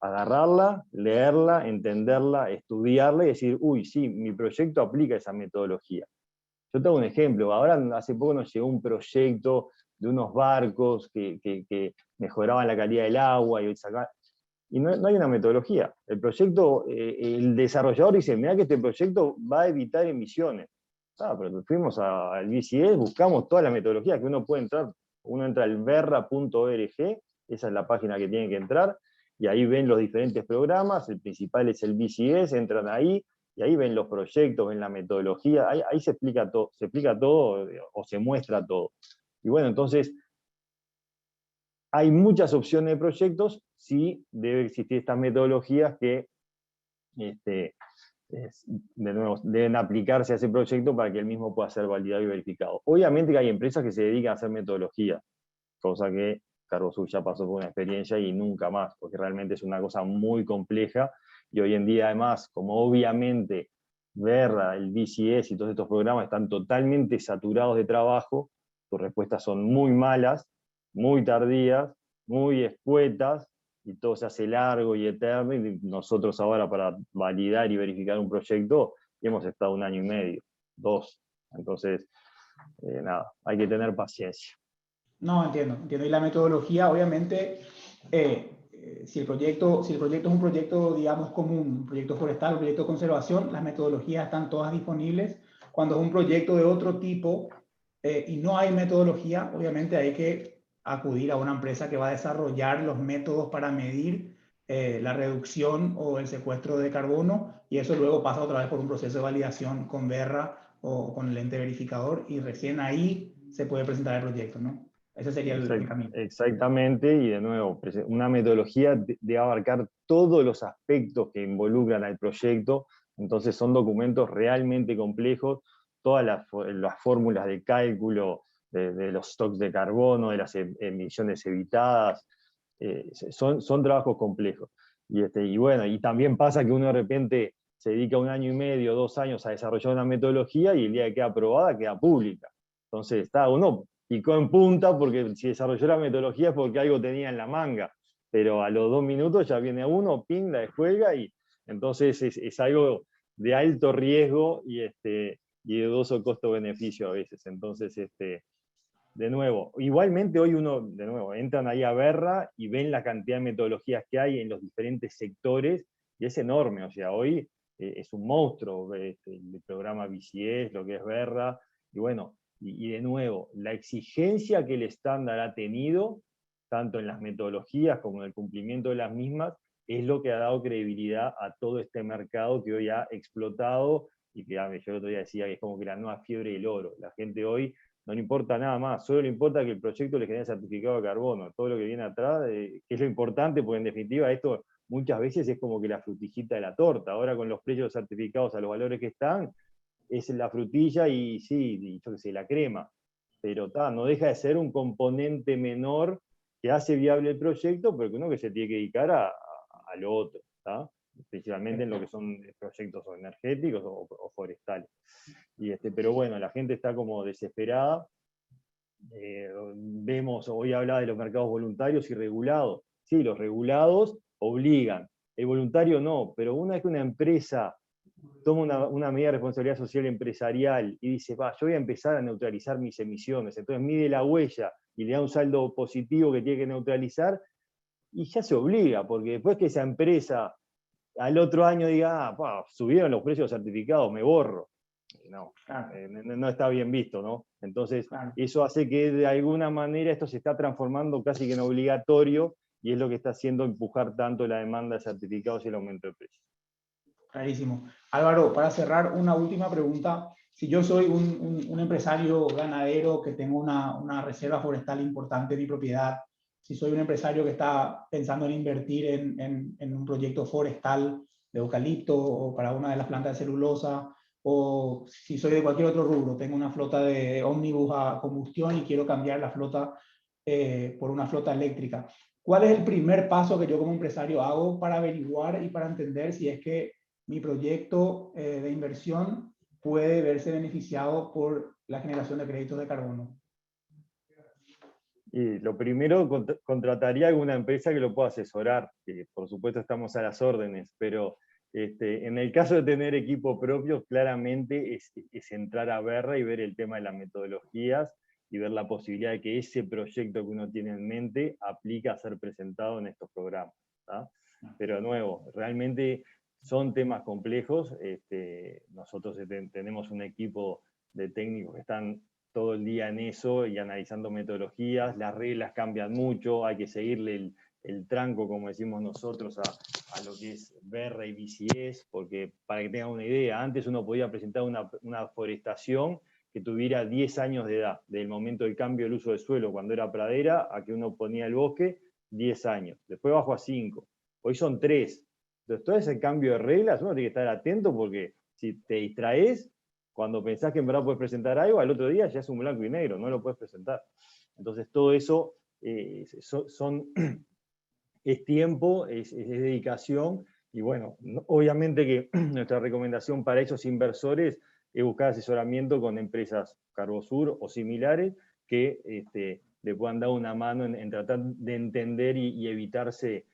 agarrarla, leerla, entenderla, estudiarla y decir, uy, sí, mi proyecto aplica esa metodología. Yo te hago un ejemplo. Ahora, hace poco nos llegó un proyecto de unos barcos que mejoraban la calidad del agua y no hay una metodología. El proyecto, el desarrollador dice, mirá que este proyecto va a evitar emisiones. Pero fuimos al BCS, buscamos toda la metodología que uno puede entrar. Uno entra al verra.org, esa es la página que tiene que entrar, y ahí ven los diferentes programas. El principal es el BCS, entran ahí, y ahí ven los proyectos, ven la metodología, ahí se explica todo o se muestra todo. Y bueno, entonces, hay muchas opciones de proyectos, sí debe existir estas metodologías que de nuevo, deben aplicarse a ese proyecto para que el mismo pueda ser validado y verificado. Obviamente que hay empresas que se dedican a hacer metodología, cosa que Carbosur ya pasó por una experiencia y nunca más, porque realmente es una cosa muy compleja, y hoy en día además, como obviamente Verra, el BCS y todos estos programas están totalmente saturados de trabajo, tus respuestas son muy malas, muy tardías, muy escuetas, y todo se hace largo y eterno, y nosotros ahora para validar y verificar un proyecto hemos estado 1 año y medio, 2. Entonces, nada, hay que tener paciencia. No, entiendo. Y la metodología, obviamente, si el proyecto es un proyecto, digamos, común, un proyecto forestal, un proyecto de conservación, las metodologías están todas disponibles. Cuando es un proyecto de otro tipo y no hay metodología, obviamente hay que acudir a una empresa que va a desarrollar los métodos para medir la reducción o el secuestro de carbono, y eso luego pasa otra vez por un proceso de validación con Verra o con el ente verificador, y recién ahí se puede presentar el proyecto, ¿no? Ese sería el camino. Exactamente, y de nuevo, una metodología de abarcar todos los aspectos que involucran al proyecto, entonces son documentos realmente complejos, todas las fórmulas de cálculo de los stocks de carbono, de las emisiones evitadas, son trabajos complejos. Y bueno, y también pasa que uno de repente se dedica 1 año y medio, 2 años a desarrollar una metodología y el día que queda aprobada queda pública. Entonces, uno picó en punta porque si desarrolló la metodología es porque algo tenía en la manga, pero a los 2 minutos ya viene uno, ping, la descuelga, y entonces es algo de alto riesgo y de dudoso costo-beneficio a veces. Entonces, de nuevo, igualmente hoy de nuevo, entran ahí a Verra y ven la cantidad de metodologías que hay en los diferentes sectores, y es enorme. O sea, hoy es un monstruo el programa BCS, lo que es Verra, y bueno, y de nuevo, la exigencia que el estándar ha tenido, tanto en las metodologías como en el cumplimiento de las mismas, es lo que ha dado credibilidad a todo este mercado que hoy ha explotado, y que yo el otro día decía que es como que la nueva fiebre del oro. La gente hoy no le importa nada más, solo le importa que el proyecto le genere certificado de carbono. Todo lo que viene atrás, que es lo importante, porque en definitiva esto muchas veces es como que la frutillita de la torta. Ahora con los precios certificados a los valores que están, es la frutilla y sí, yo qué sé, la crema. Pero no deja de ser un componente menor que hace viable el proyecto, pero que uno que se tiene que dedicar a lo otro, ¿tá? Principalmente en lo que son proyectos energéticos o forestales. Pero bueno, la gente está como desesperada. Vemos, hoy hablaba de los mercados voluntarios y regulados. Sí, los regulados obligan, el voluntario no, pero una vez que una empresa toma una medida de responsabilidad social empresarial y dice, yo voy a empezar a neutralizar mis emisiones, entonces mide la huella y le da un saldo positivo que tiene que neutralizar, y ya se obliga, porque después que esa empresa al otro año diga, subieron los precios certificados, me borro. No, no está bien visto, ¿no? Entonces, eso hace que de alguna manera esto se está transformando casi que en obligatorio, y es lo que está haciendo empujar tanto la demanda de certificados y el aumento de precios. Clarísimo. Álvaro, para cerrar, una última pregunta. Si yo soy un empresario ganadero que tengo una reserva forestal importante en mi propiedad, si soy un empresario que está pensando en invertir en un proyecto forestal de eucalipto o para una de las plantas de celulosa, o si soy de cualquier otro rubro, tengo una flota de ómnibus a combustión y quiero cambiar la flota por una flota eléctrica, ¿cuál es el primer paso que yo como empresario hago para averiguar y para entender si es que mi proyecto de inversión puede verse beneficiado por la generación de créditos de carbono? Y lo primero, contrataría a alguna empresa que lo pueda asesorar, que por supuesto estamos a las órdenes, pero en el caso de tener equipo propio, claramente es entrar a Verra y ver el tema de las metodologías y ver la posibilidad de que ese proyecto que uno tiene en mente aplique a ser presentado en estos programas, ¿tá? Pero de nuevo, realmente son temas complejos. Nosotros tenemos un equipo de técnicos que están todo el día en eso y analizando metodologías, las reglas cambian mucho, hay que seguirle el tranco, como decimos nosotros, a lo que es Verra y BCS, porque para que tengan una idea, antes uno podía presentar una forestación que tuviera 10 años de edad, del momento del cambio del uso de suelo, cuando era pradera, a que uno ponía el bosque, 10 años. Después bajó a 5. Hoy son 3. Entonces, todo ese cambio de reglas, uno tiene que estar atento porque si te distraes, cuando pensás que en verdad puedes presentar algo, al otro día ya es un blanco y negro, no lo puedes presentar. Entonces, todo eso es tiempo, es dedicación, y bueno, obviamente que nuestra recomendación para esos inversores es buscar asesoramiento con empresas Carbosur o similares que le puedan dar una mano en tratar de entender y evitarse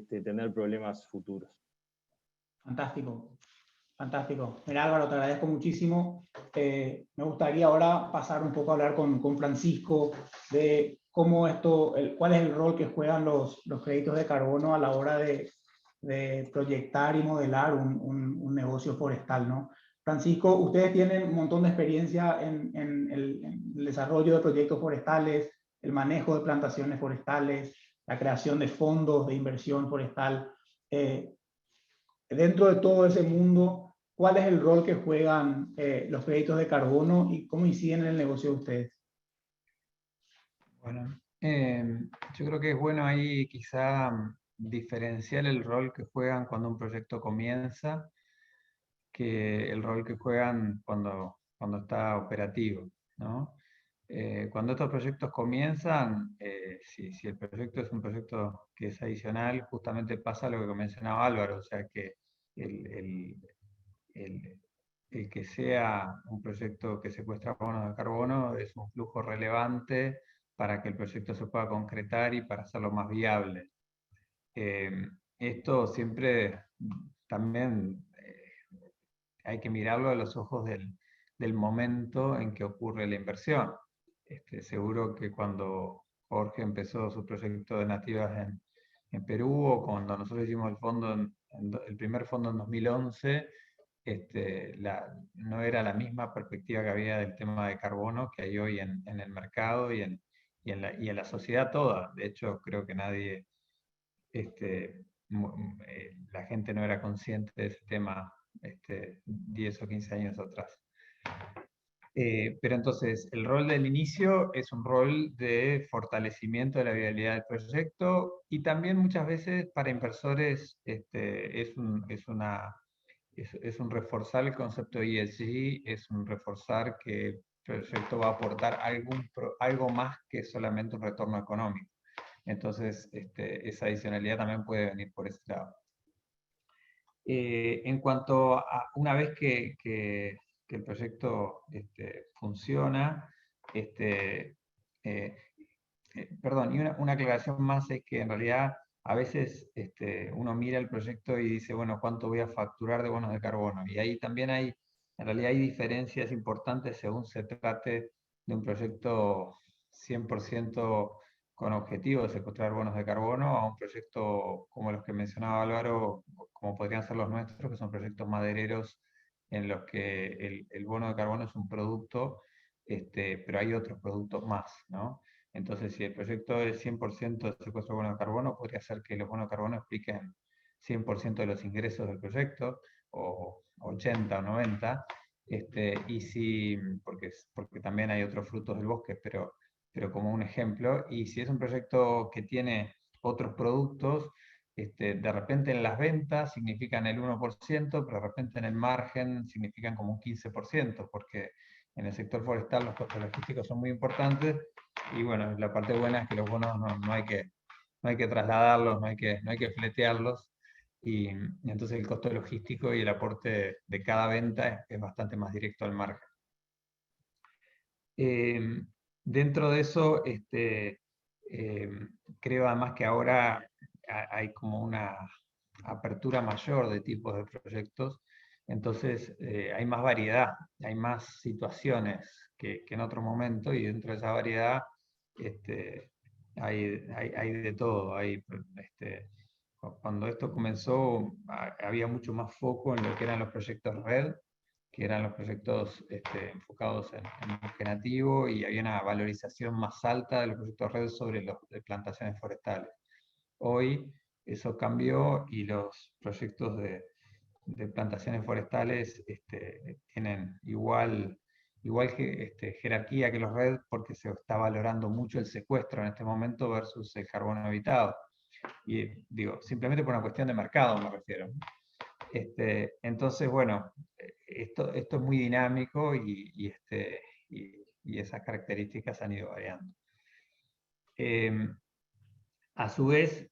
tener problemas futuros. Fantástico, fantástico. Mira, Álvaro, te agradezco muchísimo. Me gustaría ahora pasar un poco a hablar con Francisco de cómo cuál es el rol que juegan los créditos de carbono a la hora de proyectar y modelar un negocio forestal, ¿no? Francisco, ustedes tienen un montón de experiencia en el desarrollo de proyectos forestales, el manejo de plantaciones forestales, la creación de fondos de inversión forestal. Dentro de todo ese mundo, ¿cuál es el rol que juegan los créditos de carbono y cómo inciden en el negocio de ustedes? Bueno, yo creo que es bueno ahí quizá diferenciar el rol que juegan cuando un proyecto comienza que el rol que juegan cuando está operativo, ¿no? Cuando estos proyectos comienzan, si el proyecto es un proyecto que es adicional, justamente pasa lo que mencionaba Álvaro, o sea que el que sea un proyecto que secuestra bonos de carbono es un flujo relevante para que el proyecto se pueda concretar y para hacerlo más viable. Esto siempre también hay que mirarlo a los ojos del momento en que ocurre la inversión. Seguro que cuando Jorge empezó su proyecto de nativas en Perú, o cuando nosotros hicimos el primer fondo en 2011, no era la misma perspectiva que había del tema de carbono que hay hoy en el mercado y en la sociedad toda. De hecho, creo que nadie, la gente no era consciente de ese tema 10 o 15 años atrás. Pero entonces, el rol del inicio es un rol de fortalecimiento de la viabilidad del proyecto, y también muchas veces para inversores es un reforzar el concepto de ESG, es un reforzar que el proyecto va a aportar algo más que solamente un retorno económico. Entonces, esa adicionalidad también puede venir por ese lado. En cuanto a una vez que el proyecto funciona, perdón, y una aclaración más es que en realidad a veces uno mira el proyecto y dice, bueno, ¿cuánto voy a facturar de bonos de carbono? Y ahí también en realidad hay diferencias importantes según se trate de un proyecto 100% con objetivo de secuestrar bonos de carbono, a un proyecto como los que mencionaba Álvaro, como podrían ser los nuestros, que son proyectos madereros en los que el bono de carbono es un producto, pero hay otros productos más, ¿no? Entonces, si el proyecto es 100% de secuestro de bono de carbono, podría ser que los bonos de carbono expliquen 100% de los ingresos del proyecto, o 80 o 90, porque también hay otros frutos del bosque, pero como un ejemplo. Y si es un proyecto que tiene otros productos, de repente en las ventas significan el 1%, pero de repente en el margen significan como un 15%, porque en el sector forestal los costos logísticos son muy importantes, y bueno, la parte buena es que los bonos no hay que trasladarlos, no hay que fletearlos, y entonces el costo logístico y el aporte de cada venta es bastante más directo al margen. Dentro de eso, creo además que ahora hay como una apertura mayor de tipos de proyectos, entonces hay más variedad, hay más situaciones que en otro momento, y dentro de esa variedad hay de todo. Cuando esto comenzó había mucho más foco en lo que eran los proyectos red, que eran los proyectos enfocados en bosque nativo, y había una valorización más alta de los proyectos red sobre los de plantaciones forestales. Hoy eso cambió, y los proyectos de plantaciones forestales tienen igual igual que jerarquía que los RED, porque se está valorando mucho el secuestro en este momento versus el carbono evitado. Y digo, simplemente por una cuestión de mercado me refiero. Entonces, bueno, esto es muy dinámico y esas características han ido variando. A su vez,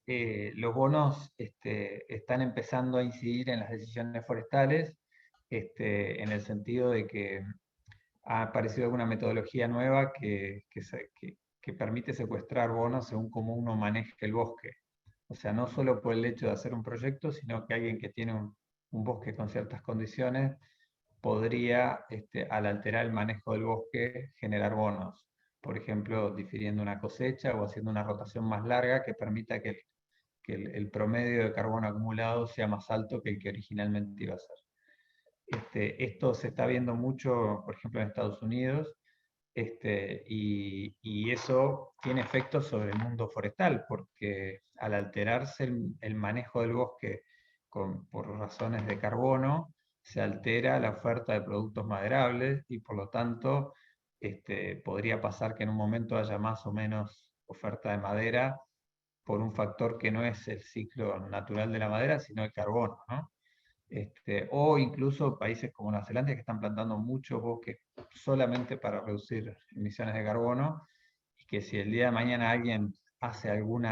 los bonos están empezando a incidir en las decisiones forestales, en el sentido de que ha aparecido alguna metodología nueva que permite secuestrar bonos según cómo uno maneje el bosque. O sea, no solo por el hecho de hacer un proyecto, sino que alguien que tiene un bosque con ciertas condiciones podría, al alterar el manejo del bosque, generar bonos. Por ejemplo, difiriendo una cosecha o haciendo una rotación más larga que permita que el promedio de carbono acumulado sea más alto que el que originalmente iba a ser. Esto se está viendo mucho, por ejemplo, en Estados Unidos, y eso tiene efectos sobre el mundo forestal, porque al alterarse el manejo del bosque por razones de carbono, se altera la oferta de productos maderables y por lo tanto podría pasar que en un momento haya más o menos oferta de madera por un factor que no es el ciclo natural de la madera, sino el carbono, ¿no? O incluso países como Nueva Zelanda que están plantando muchos bosques solamente para reducir emisiones de carbono, y que si el día de mañana alguien hace algún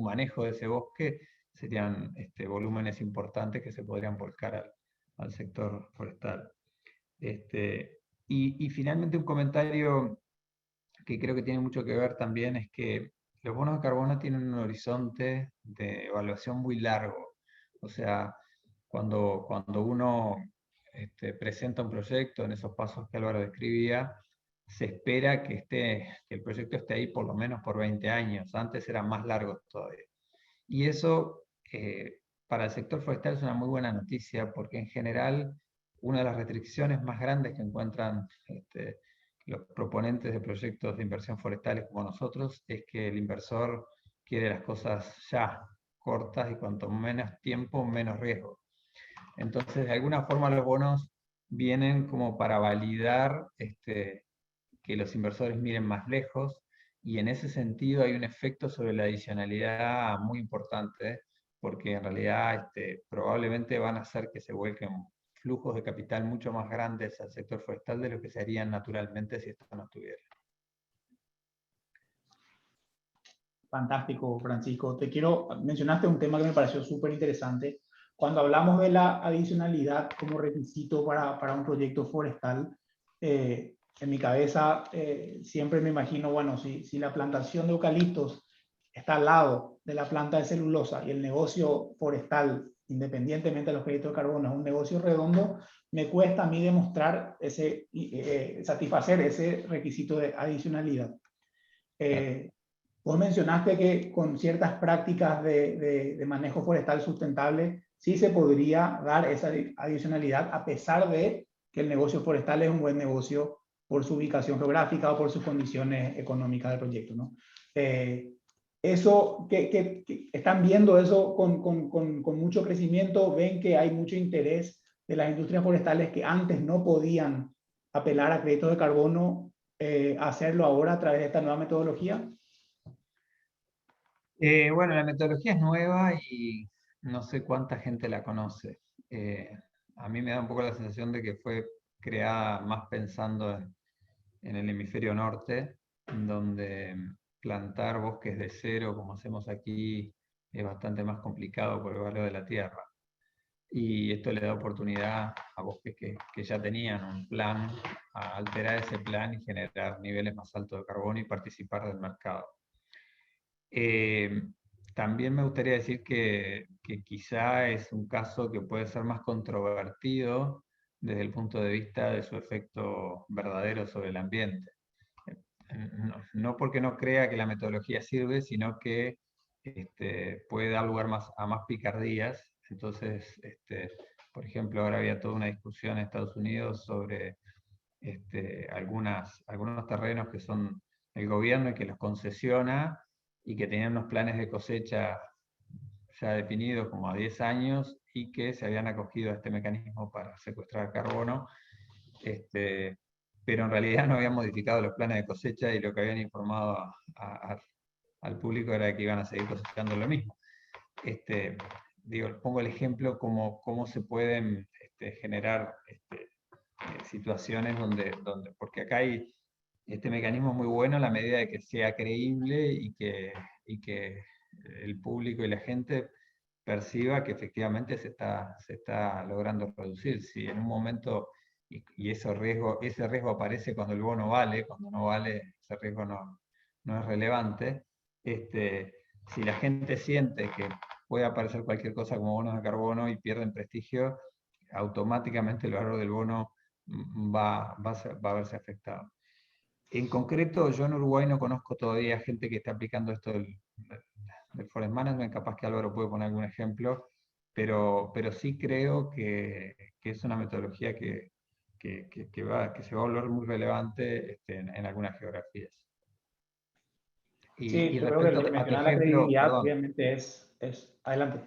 manejo de ese bosque, serían volúmenes importantes que se podrían volcar al sector forestal. Y finalmente un comentario que creo que tiene mucho que ver también es que los bonos de carbono tienen un horizonte de evaluación muy largo. O sea, cuando uno presenta un proyecto en esos pasos que Álvaro describía, se espera que el proyecto esté ahí por lo menos por 20 años. Antes eran más largos todavía. Y eso para el sector forestal es una muy buena noticia, porque en general una de las restricciones más grandes que encuentran los proponentes de proyectos de inversión forestales como nosotros es que el inversor quiere las cosas ya, cortas, y cuanto menos tiempo, menos riesgo. Entonces, de alguna forma los bonos vienen como para validar que los inversores miren más lejos, y en ese sentido hay un efecto sobre la adicionalidad muy importante, porque en realidad probablemente van a hacer que se vuelquen flujos de capital mucho más grandes al sector forestal de lo que se harían naturalmente si esto no estuviera. Fantástico, Francisco. Mencionaste un tema que me pareció súper interesante. Cuando hablamos de la adicionalidad como requisito para un proyecto forestal, en mi cabeza siempre me imagino, bueno, si la plantación de eucaliptos está al lado de la planta de celulosa y el negocio forestal, independientemente de los créditos de carbono, es un negocio redondo, me cuesta a mí demostrar satisfacer ese requisito de adicionalidad. Vos mencionaste que con ciertas prácticas de manejo forestal sustentable sí se podría dar esa adicionalidad, a pesar de que el negocio forestal es un buen negocio por su ubicación geográfica o por sus condiciones económicas del proyecto, ¿no? Eso, que están viendo eso con mucho crecimiento, ven que hay mucho interés de las industrias forestales que antes no podían apelar a créditos de carbono, hacerlo ahora a través de esta nueva metodología. Bueno, la metodología es nueva y no sé cuánta gente la conoce. A mí me da un poco la sensación de que fue creada más pensando en el hemisferio norte, donde plantar bosques de cero, como hacemos aquí, es bastante más complicado por el valor de la tierra. Y esto le da oportunidad a bosques que ya tenían un plan, a alterar ese plan y generar niveles más altos de carbono y participar del mercado. También me gustaría decir que quizá es un caso que puede ser más controvertido desde el punto de vista de su efecto verdadero sobre el ambiente. No porque no crea que la metodología sirve, sino que puede dar lugar a más picardías. Entonces, por ejemplo, ahora había toda una discusión en Estados Unidos sobre algunos terrenos que son el gobierno y que los concesiona, y que tenían unos planes de cosecha ya definidos como a 10 años, y que se habían acogido a este mecanismo para secuestrar carbono, pero en realidad no habían modificado los planes de cosecha y lo que habían informado al público era que iban a seguir cosechando lo mismo. Pongo el ejemplo cómo se pueden generar situaciones porque acá hay este mecanismo muy bueno a la medida de que sea creíble y que el público y la gente perciba que efectivamente se está logrando reducir. Si en un momento, y ese riesgo aparece cuando el bono vale, cuando no vale, ese riesgo no es relevante. Si la gente siente que puede aparecer cualquier cosa como bonos de carbono y pierden prestigio, automáticamente el valor del bono va a verse afectado. En concreto, yo en Uruguay no conozco todavía gente que esté aplicando esto del Forest Management, capaz que Álvaro puede poner algún ejemplo, pero sí creo que es una metodología que se va a volver muy relevante en algunas geografías. Sí, yo creo que lo que menciona la credibilidad obviamente es... Adelante.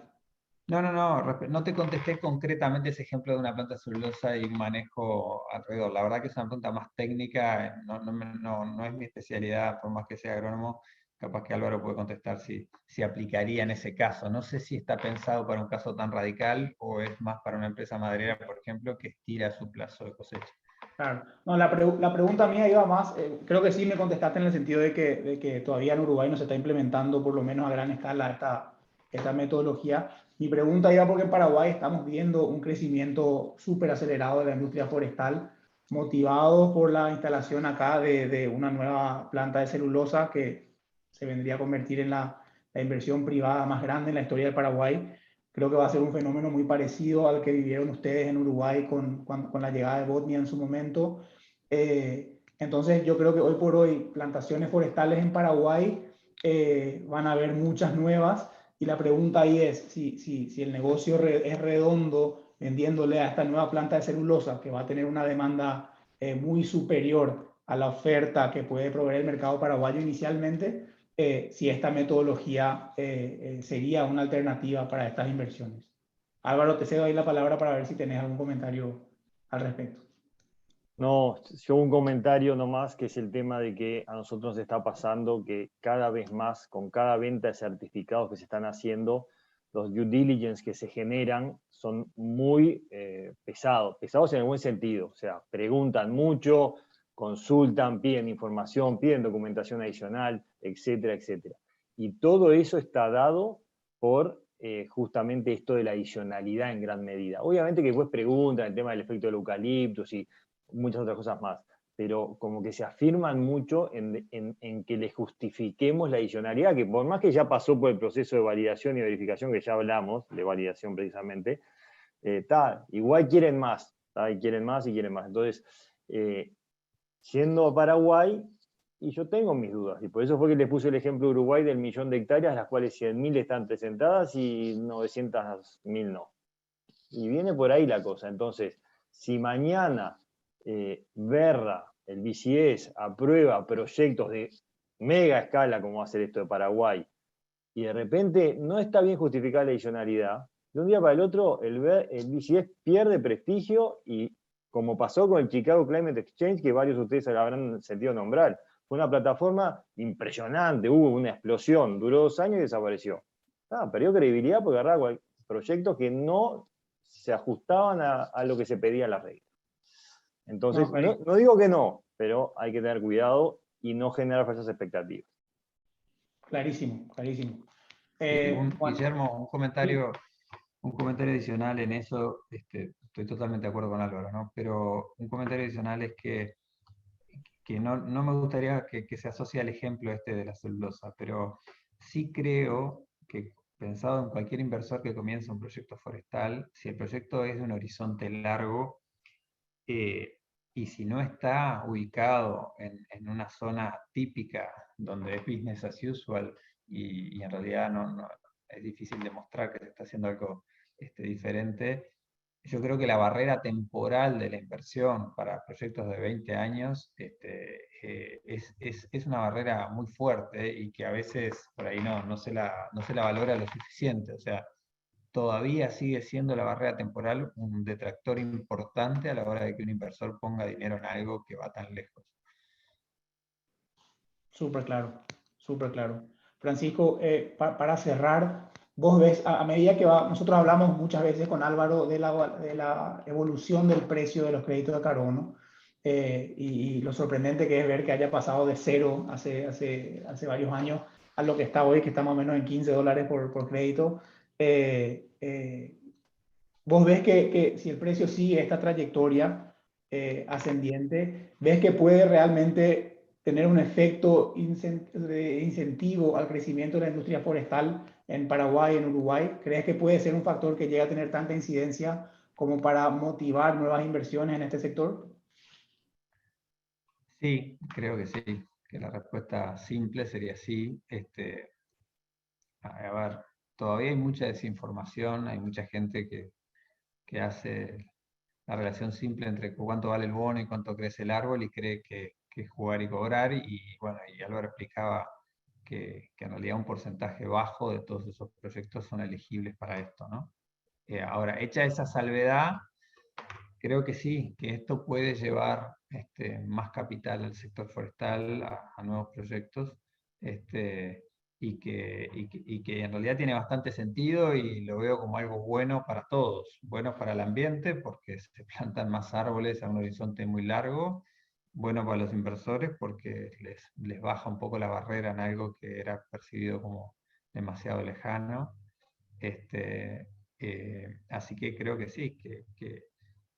No te contesté concretamente ese ejemplo de una planta celulosa y un manejo alrededor. La verdad que es una pregunta más técnica, no es mi especialidad, por más que sea agrónomo. Capaz que Álvaro puede contestar si aplicaría en ese caso. No sé si está pensado para un caso tan radical o es más para una empresa maderera, por ejemplo, que estira su plazo de cosecha. Claro. No, la pregunta mía iba más, creo que sí me contestaste en el sentido de que todavía en Uruguay no se está implementando, por lo menos a gran escala, esta metodología. Mi pregunta iba porque en Paraguay estamos viendo un crecimiento súper acelerado de la industria forestal, motivado por la instalación acá de una nueva planta de celulosa que se vendría a convertir en la inversión privada más grande en la historia de Paraguay. Creo que va a ser un fenómeno muy parecido al que vivieron ustedes en Uruguay con la llegada de Botnia en su momento. Entonces yo creo que hoy por hoy plantaciones forestales en Paraguay van a haber muchas nuevas, y la pregunta ahí es si el negocio es redondo vendiéndole a esta nueva planta de celulosa que va a tener una demanda muy superior a la oferta que puede proveer el mercado paraguayo inicialmente. Si esta metodología sería una alternativa para estas inversiones. Álvaro, te cedo ahí la palabra para ver si tenés algún comentario al respecto. No, yo un comentario nomás, que es el tema de que a nosotros nos está pasando que cada vez más, con cada venta de certificados que se están haciendo, los due diligence que se generan son muy pesados en el buen sentido. O sea, preguntan mucho, consultan, piden información, piden documentación adicional, etcétera, etcétera. Y todo eso está dado por justamente esto de la adicionalidad en gran medida. Obviamente que después preguntan el tema del efecto del eucaliptus y muchas otras cosas más, pero como que se afirman mucho en que les justifiquemos la adicionalidad, que por más que ya pasó por el proceso de validación y verificación, que ya hablamos, de validación precisamente, igual quieren más, y quieren más y quieren más. Entonces, yendo a Paraguay, y yo tengo mis dudas, y por eso fue que les puse el ejemplo de Uruguay del 1.000.000 de hectáreas, las cuales 100.000 están presentadas y 900.000 no. Y viene por ahí la cosa. Entonces, si mañana Verra, el BCS, aprueba proyectos de mega escala, como va a ser esto de Paraguay, y de repente no está bien justificada la adicionalidad, de un día para el otro el BCS pierde prestigio, y como pasó con el Chicago Climate Exchange, que varios de ustedes habrán sentido nombrar, fue una plataforma impresionante, hubo una explosión, duró 2 años y desapareció. Perdió credibilidad porque agarraba proyectos que no se ajustaban a lo que se pedía en la regla. Entonces, no digo que no, pero hay que tener cuidado y no generar falsas expectativas. Clarísimo, clarísimo. Guillermo, un comentario adicional en eso. Estoy totalmente de acuerdo con Álvaro, ¿no? Pero un comentario adicional es que no me gustaría que se asocie al ejemplo de la celulosa, pero sí creo que, pensado en cualquier inversor que comienza un proyecto forestal, si el proyecto es de un horizonte largo, y si no está ubicado en una zona típica donde es business as usual y en realidad no es difícil demostrar que se está haciendo algo diferente, yo creo que la barrera temporal de la inversión para proyectos de 20 años es una barrera muy fuerte y que a veces por ahí no se la valora lo suficiente. O sea, todavía sigue siendo la barrera temporal un detractor importante a la hora de que un inversor ponga dinero en algo que va tan lejos. Súper claro, súper claro. Francisco, para cerrar, vos ves, a medida que va, nosotros hablamos muchas veces con Álvaro de la evolución del precio de los créditos de carbono, y lo sorprendente que es ver que haya pasado de cero hace varios años a lo que está hoy, que está más o menos en $15 por crédito. Vos ves que si el precio sigue esta trayectoria ascendiente, ves que puede realmente tener un efecto de incentivo al crecimiento de la industria forestal en Paraguay, en Uruguay. ¿Crees que puede ser un factor que llegue a tener tanta incidencia como para motivar nuevas inversiones en este sector? Sí, creo que sí, que la respuesta simple sería sí. A ver, todavía hay mucha desinformación, hay mucha gente que hace la relación simple entre cuánto vale el bono y cuánto crece el árbol y cree que es jugar y cobrar, y bueno, y Álvaro explicaba que en realidad un porcentaje bajo de todos esos proyectos son elegibles para esto, ¿no? Ahora, hecha esa salvedad, creo que sí, que esto puede llevar más capital al sector forestal, a nuevos proyectos, y que en realidad tiene bastante sentido y lo veo como algo bueno para todos. Bueno para el ambiente porque se plantan más árboles a un horizonte muy largo, bueno para los inversores porque les baja un poco la barrera en algo que era percibido como demasiado lejano. Así que creo que sí, que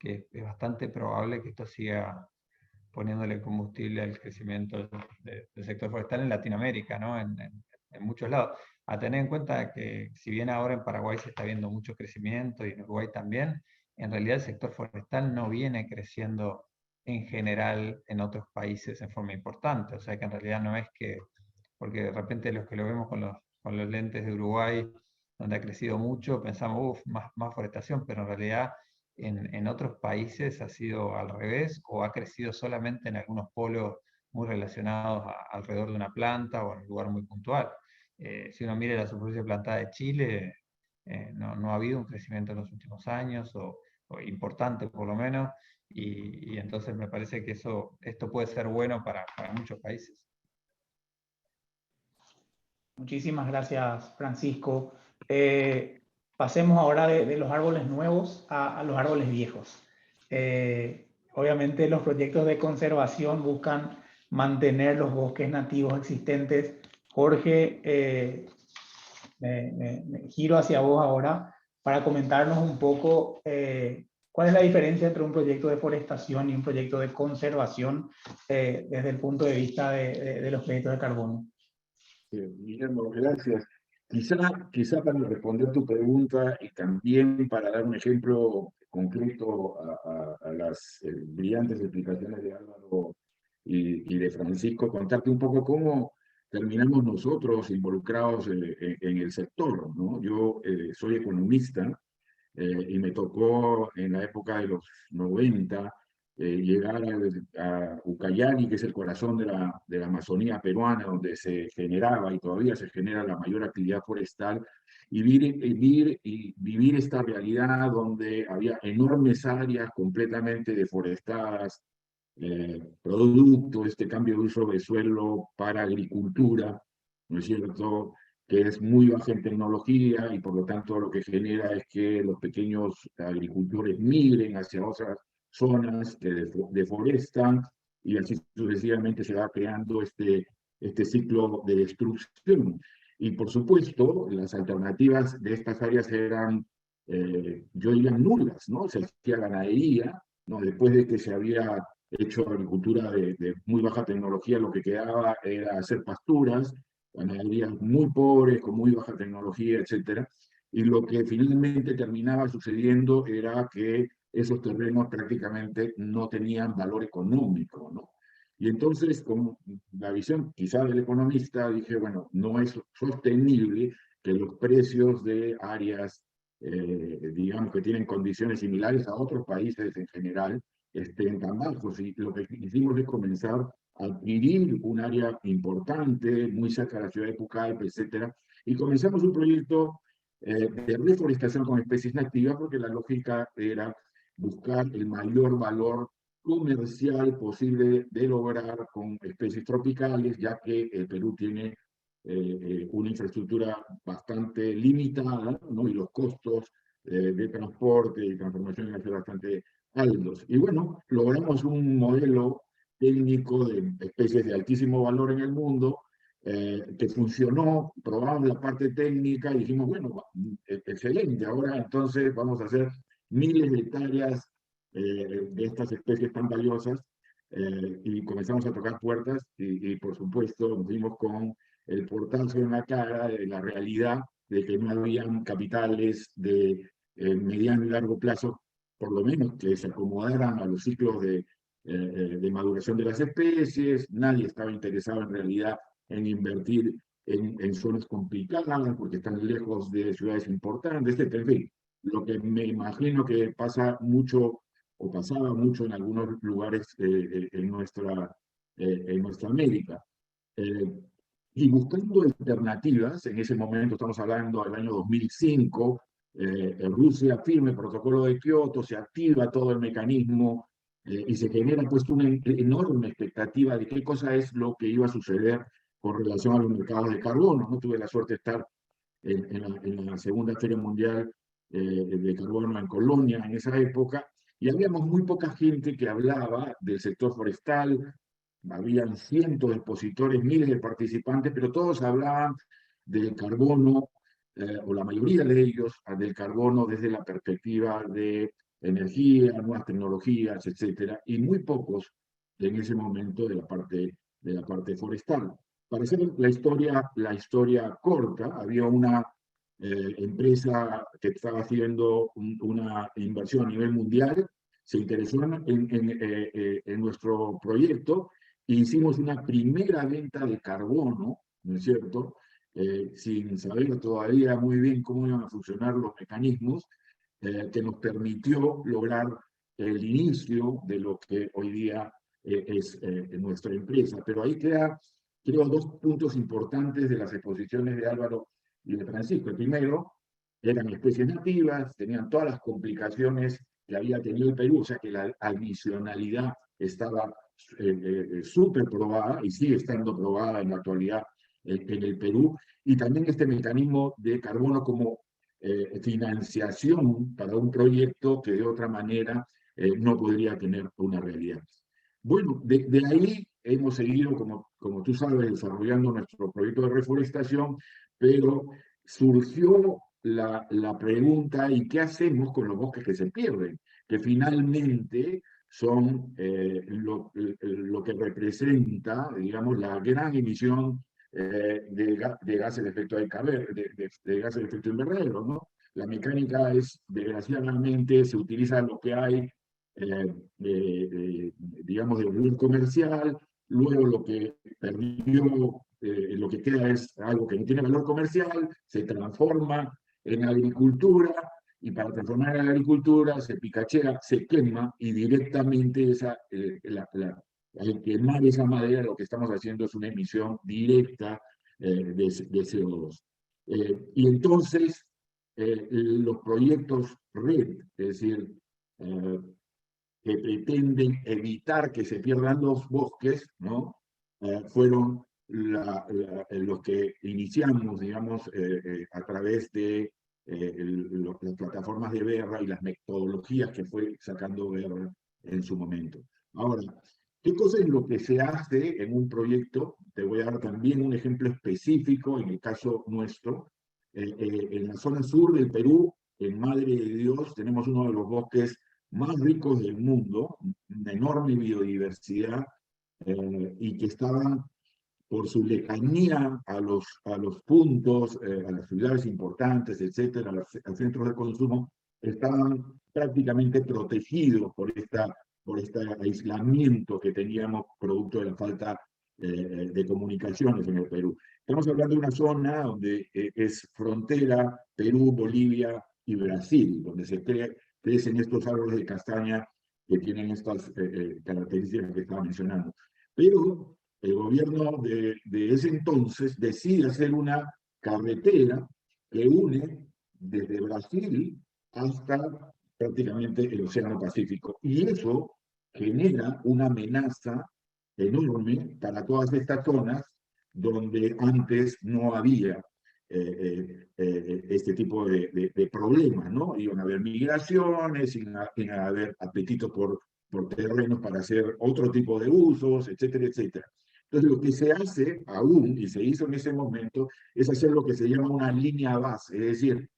es bastante probable que esto siga poniéndole combustible al crecimiento del sector forestal en Latinoamérica, ¿no? En muchos lados. A tener en cuenta que si bien ahora en Paraguay se está viendo mucho crecimiento y en Uruguay también, en realidad el sector forestal no viene creciendo en general en otros países en forma importante. O sea que en realidad no es que, porque de repente los que lo vemos con los lentes de Uruguay, donde ha crecido mucho, pensamos, más forestación, pero en realidad en otros países ha sido al revés, o ha crecido solamente en algunos polos muy relacionados alrededor de una planta o en un lugar muy puntual. Si uno mira la superficie plantada de Chile, no ha habido un crecimiento en los últimos años, o importante por lo menos, y entonces me parece que esto puede ser bueno para muchos países. Muchísimas gracias, Francisco. Pasemos ahora de los árboles nuevos a los árboles viejos. Obviamente los proyectos de conservación buscan mantener los bosques nativos existentes. Jorge, me giro hacia vos ahora para comentarnos un poco cuál es la diferencia entre un proyecto de forestación y un proyecto de conservación desde el punto de vista de los créditos de carbono. Guillermo, gracias. Quizá para responder tu pregunta y también para dar un ejemplo concreto a las brillantes explicaciones de Álvaro y de Francisco, contarte un poco cómo terminamos nosotros involucrados en el sector, ¿no? Yo soy economista y me tocó en la época de los 90 llegar a Ucayali, que es el corazón de la Amazonía peruana, donde se generaba y todavía se genera la mayor actividad forestal, y vivir esta realidad donde había enormes áreas completamente deforestadas, producto, este cambio de uso de suelo para agricultura, ¿no es cierto?, que es muy baja en tecnología y por lo tanto lo que genera es que los pequeños agricultores migren hacia otras zonas que deforestan y así sucesivamente se va creando este ciclo de destrucción. Y por supuesto, las alternativas de estas áreas eran, yo diría, nulas, ¿no? Se hacía ganadería, ¿no? Después de que se había hecho agricultura de muy baja tecnología, lo que quedaba era hacer pasturas, ganaderías muy pobres, con muy baja tecnología, etcétera. Y lo que finalmente terminaba sucediendo era que esos terrenos prácticamente no tenían valor económico, ¿no? Y entonces, con la visión quizá del economista, dije, bueno, no es sostenible que los precios de áreas, digamos, que tienen condiciones similares a otros países en general, estén tan bajos. Y lo que hicimos es comenzar a adquirir un área importante, muy cerca de la ciudad de Pucallpa, etcétera, y comenzamos un proyecto de reforestación con especies nativas, porque la lógica era buscar el mayor valor comercial posible de lograr con especies tropicales, ya que el Perú tiene una infraestructura bastante limitada, ¿no? Y los costos de transporte y transformación iban a ser bastante altos. Y bueno, logramos un modelo técnico de especies de altísimo valor en el mundo, que funcionó, probamos la parte técnica y dijimos, bueno, excelente, ahora entonces vamos a hacer miles de hectáreas de estas especies tan valiosas, y comenzamos a tocar puertas y por supuesto nos dimos con el portazo en la cara de la realidad de que no habían capitales de mediano y largo plazo, por lo menos que se acomodaran a los ciclos de maduración de las especies. Nadie estaba interesado en realidad en invertir en zonas complicadas porque están lejos de ciudades importantes, etc. En fin, lo que me imagino que pasa mucho o pasaba mucho en algunos lugares en nuestra América. Y buscando alternativas, en ese momento estamos hablando del año 2005, Rusia firma el protocolo de Kioto, se activa todo el mecanismo y se genera pues una enorme expectativa de qué cosa es lo que iba a suceder con relación a los mercados de carbono. No tuve la suerte de estar en la segunda Feria Mundial de Carbono en Colonia en esa época, y habíamos muy poca gente que hablaba del sector forestal. Habían cientos de expositores, miles de participantes, pero todos hablaban del carbono, o la mayoría de ellos, del carbono desde la perspectiva de energía, nuevas tecnologías, etcétera, y muy pocos en ese momento de la parte forestal. Para hacer la historia corta, había una empresa que estaba haciendo una inversión a nivel mundial, se interesó en nuestro proyecto e hicimos una primera venta de carbono, ¿no es cierto? Sin saber todavía muy bien cómo iban a funcionar los mecanismos, que nos permitió lograr el inicio de lo que hoy día es nuestra empresa. Pero ahí queda, creo, dos puntos importantes de las exposiciones de Álvaro y de Francisco. El primero, eran especies nativas, tenían todas las complicaciones que había tenido el Perú, o sea que la adicionalidad estaba súper probada y sigue estando probada en la actualidad en el Perú, y también este mecanismo de carbono como financiación para un proyecto que de otra manera no podría tener una realidad. Bueno, de ahí hemos seguido, como tú sabes, desarrollando nuestro proyecto de reforestación, pero surgió la pregunta, ¿y qué hacemos con los bosques que se pierden? Que finalmente son lo que representa, digamos, la gran emisión de gases de efecto de gases de efecto invernadero, ¿no? La mecánica es, desgraciadamente, se utiliza lo que hay, digamos, de valor comercial, luego lo que perdió, lo que queda es algo que no tiene valor comercial, se transforma en agricultura, y para transformar en agricultura se picachea, se quema, y directamente al quemar esa madera lo que estamos haciendo es una emisión directa de CO2. Y entonces los proyectos RED, es decir, que pretenden evitar que se pierdan los bosques, ¿no? Fueron los que iniciamos, digamos, a través de las plataformas de Berra y las metodologías que fue sacando Berra en su momento. Ahora, ¿qué cosa es lo que se hace en un proyecto? Te voy a dar también un ejemplo específico en el caso nuestro. En la zona sur del Perú, en Madre de Dios, tenemos uno de los bosques más ricos del mundo, una enorme biodiversidad, y que estaban, por su lejanía a los puntos, a las ciudades importantes, etcétera, a los centros de consumo, estaban prácticamente protegidos por este aislamiento que teníamos producto de la falta de comunicaciones en el Perú. Estamos hablando de una zona donde es frontera Perú, Bolivia y Brasil, donde se crecen estos árboles de castaña que tienen estas características que estaba mencionando. Pero el gobierno de ese entonces decide hacer una carretera que une desde Brasil hasta prácticamente el Océano Pacífico. Y eso genera una amenaza enorme para todas estas zonas donde antes no había este tipo de problemas, ¿no? Iban a haber migraciones, iban a haber apetitos por terrenos para hacer otro tipo de usos, etcétera, etcétera. Entonces, lo que se hace aún, y se hizo en ese momento, es hacer lo que se llama una línea base, es decir,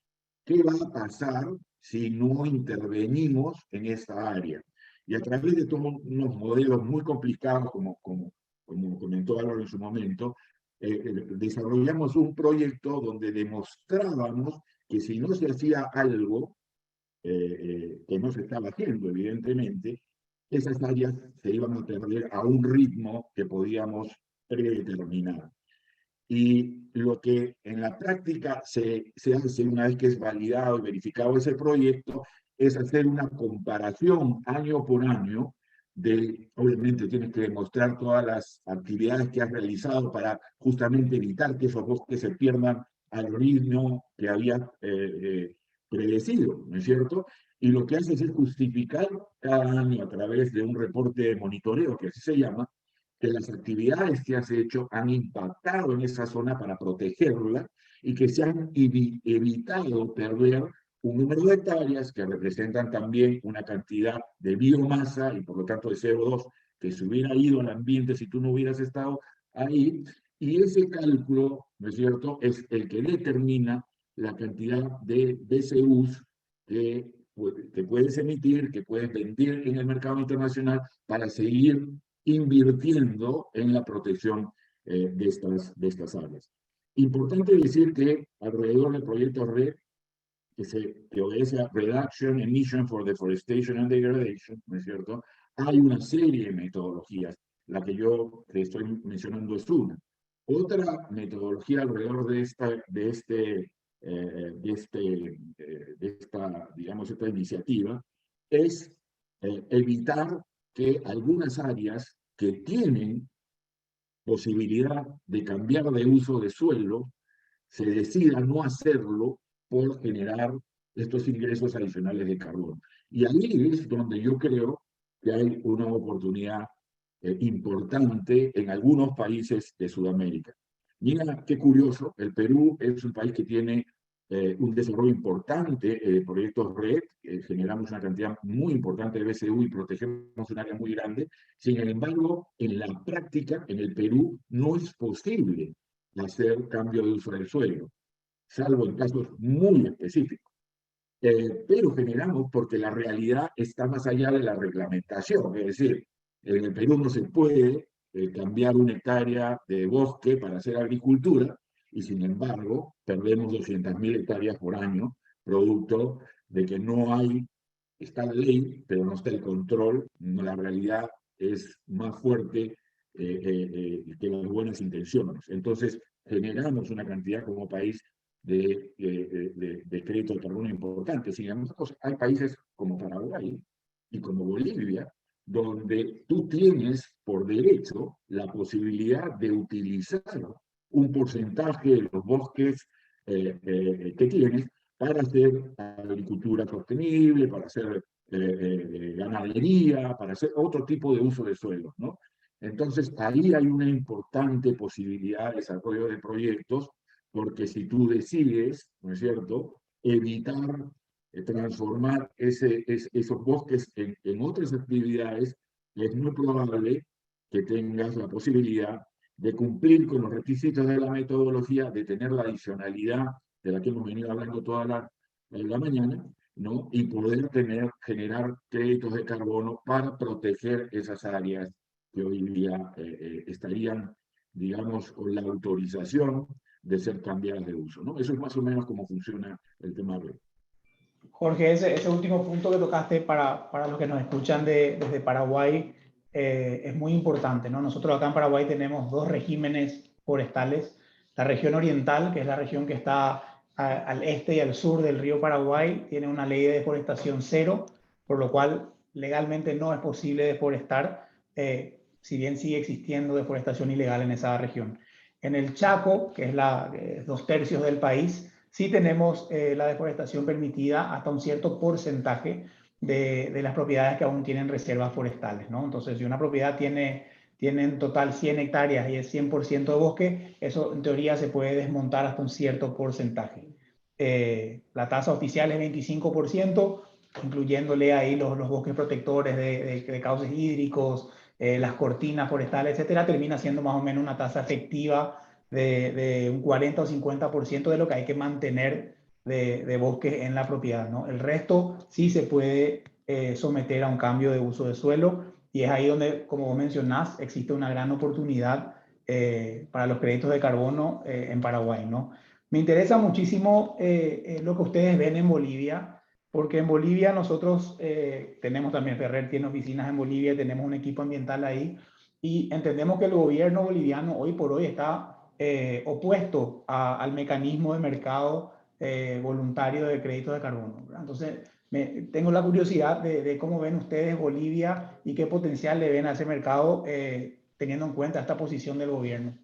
¿qué va a pasar si no intervenimos en esta área? Y a través de todos unos modelos muy complicados, como comentó Álvaro en su momento, desarrollamos un proyecto donde demostrábamos que si no se hacía algo, que no se estaba haciendo, evidentemente, esas áreas se iban a perder a un ritmo que podíamos predeterminar. Y lo que en la práctica se hace una vez que es validado y verificado ese proyecto es hacer una comparación año por año de, obviamente tienes que demostrar todas las actividades que has realizado para justamente evitar que esos bosques se pierdan al ritmo que habías predecido, ¿no es cierto? Y lo que haces es justificar cada año a través de un reporte de monitoreo, que así se llama, que las actividades que has hecho han impactado en esa zona para protegerla y que se han evitado perder un número de hectáreas que representan también una cantidad de biomasa y por lo tanto de CO2 que se hubiera ido al ambiente si tú no hubieras estado ahí. Y ese cálculo, ¿no es cierto?, es el que determina la cantidad de BCUs que puedes emitir, que puedes vender en el mercado internacional para seguir invirtiendo en la protección de estas áreas. Importante decir que alrededor del proyecto RED, que obedece a Reduction Emission for Deforestation and Degradation, ¿no es cierto?, hay una serie de metodologías. La que yo te estoy mencionando es una. Otra metodología alrededor de esta, digamos, esta iniciativa es evitar que algunas áreas que tienen posibilidad de cambiar de uso de suelo se decida no hacerlo por generar estos ingresos adicionales de carbono. Y ahí es donde yo creo que hay una oportunidad importante en algunos países de Sudamérica. Mira qué curioso, el Perú es un país que tiene un desarrollo importante de proyectos RED, generamos una cantidad muy importante de BCU y protegemos un área muy grande. Sin embargo, en la práctica, en el Perú, no es posible hacer cambio de uso del suelo, salvo en casos muy específicos. Pero generamos porque la realidad está más allá de la reglamentación, es decir, en el Perú no se puede cambiar una hectárea de bosque para hacer agricultura, y sin embargo perdemos 200.000 hectáreas por año, producto de que no hay, está la ley, pero no está el control, la realidad es más fuerte que las buenas intenciones. Entonces generamos una cantidad como país de crédito de carbono importante. Sin embargo, hay países como Paraguay y como Bolivia, donde tú tienes por derecho la posibilidad de utilizar un porcentaje de los bosques que tienes para hacer agricultura sostenible, para hacer ganadería, para hacer otro tipo de uso de suelo, ¿no? Entonces, ahí hay una importante posibilidad de desarrollo de proyectos, porque si tú decides, ¿no es cierto?, evitar transformar esos bosques en otras actividades, es muy probable que tengas la posibilidad de cumplir con los requisitos de la metodología, de tener la adicionalidad de la que hemos venido hablando toda la mañana, ¿no? Y poder generar créditos de carbono para proteger esas áreas que hoy día estarían, digamos, con la autorización de ser cambiadas de uso, ¿no? Eso es más o menos cómo funciona el tema de... Jorge, ese último punto que tocaste para los que nos escuchan desde Paraguay es muy importante, ¿no? Nosotros acá en Paraguay tenemos dos regímenes forestales. La región oriental, que es la región que está al este y al sur del río Paraguay, tiene una ley de deforestación cero, por lo cual legalmente no es posible deforestar, si bien sigue existiendo deforestación ilegal en esa región. En el Chaco, que es 2/3 del país, sí tenemos la deforestación permitida hasta un cierto porcentaje de las propiedades que aún tienen reservas forestales, ¿no? Entonces, si una propiedad tiene en total 100 hectáreas y es 100% de bosque, eso en teoría se puede desmontar hasta un cierto porcentaje. La tasa oficial es 25%, incluyéndole ahí los bosques protectores de cauces hídricos, las cortinas forestales, etcétera, termina siendo más o menos una tasa efectiva de un 40 o 50% de lo que hay que mantener de bosques en la propiedad, ¿no? El resto sí se puede someter a un cambio de uso de suelo, y es ahí donde, como vos mencionás, existe una gran oportunidad para los créditos de carbono en Paraguay, ¿no? Me interesa muchísimo lo que ustedes ven en Bolivia, porque en Bolivia nosotros tenemos también, Ferrer tiene oficinas en Bolivia, tenemos un equipo ambiental ahí, y entendemos que el gobierno boliviano hoy por hoy está opuesto al mecanismo de mercado voluntario de créditos de carbono, ¿verdad? Entonces, tengo la curiosidad de cómo ven ustedes Bolivia y qué potencial le ven a ese mercado teniendo en cuenta esta posición del gobierno.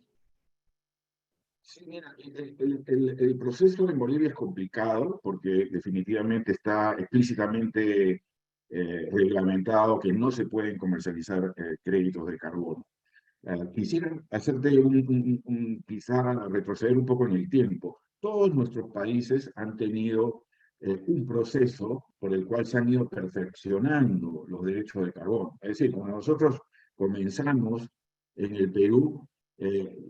Sí, mira, el proceso en Bolivia es complicado porque definitivamente está explícitamente reglamentado que no se pueden comercializar créditos de carbono. Quisiera hacerte quizá retroceder un poco en el tiempo. Todos nuestros países han tenido un proceso por el cual se han ido perfeccionando los derechos de carbono. Es decir, cuando nosotros comenzamos en el Perú,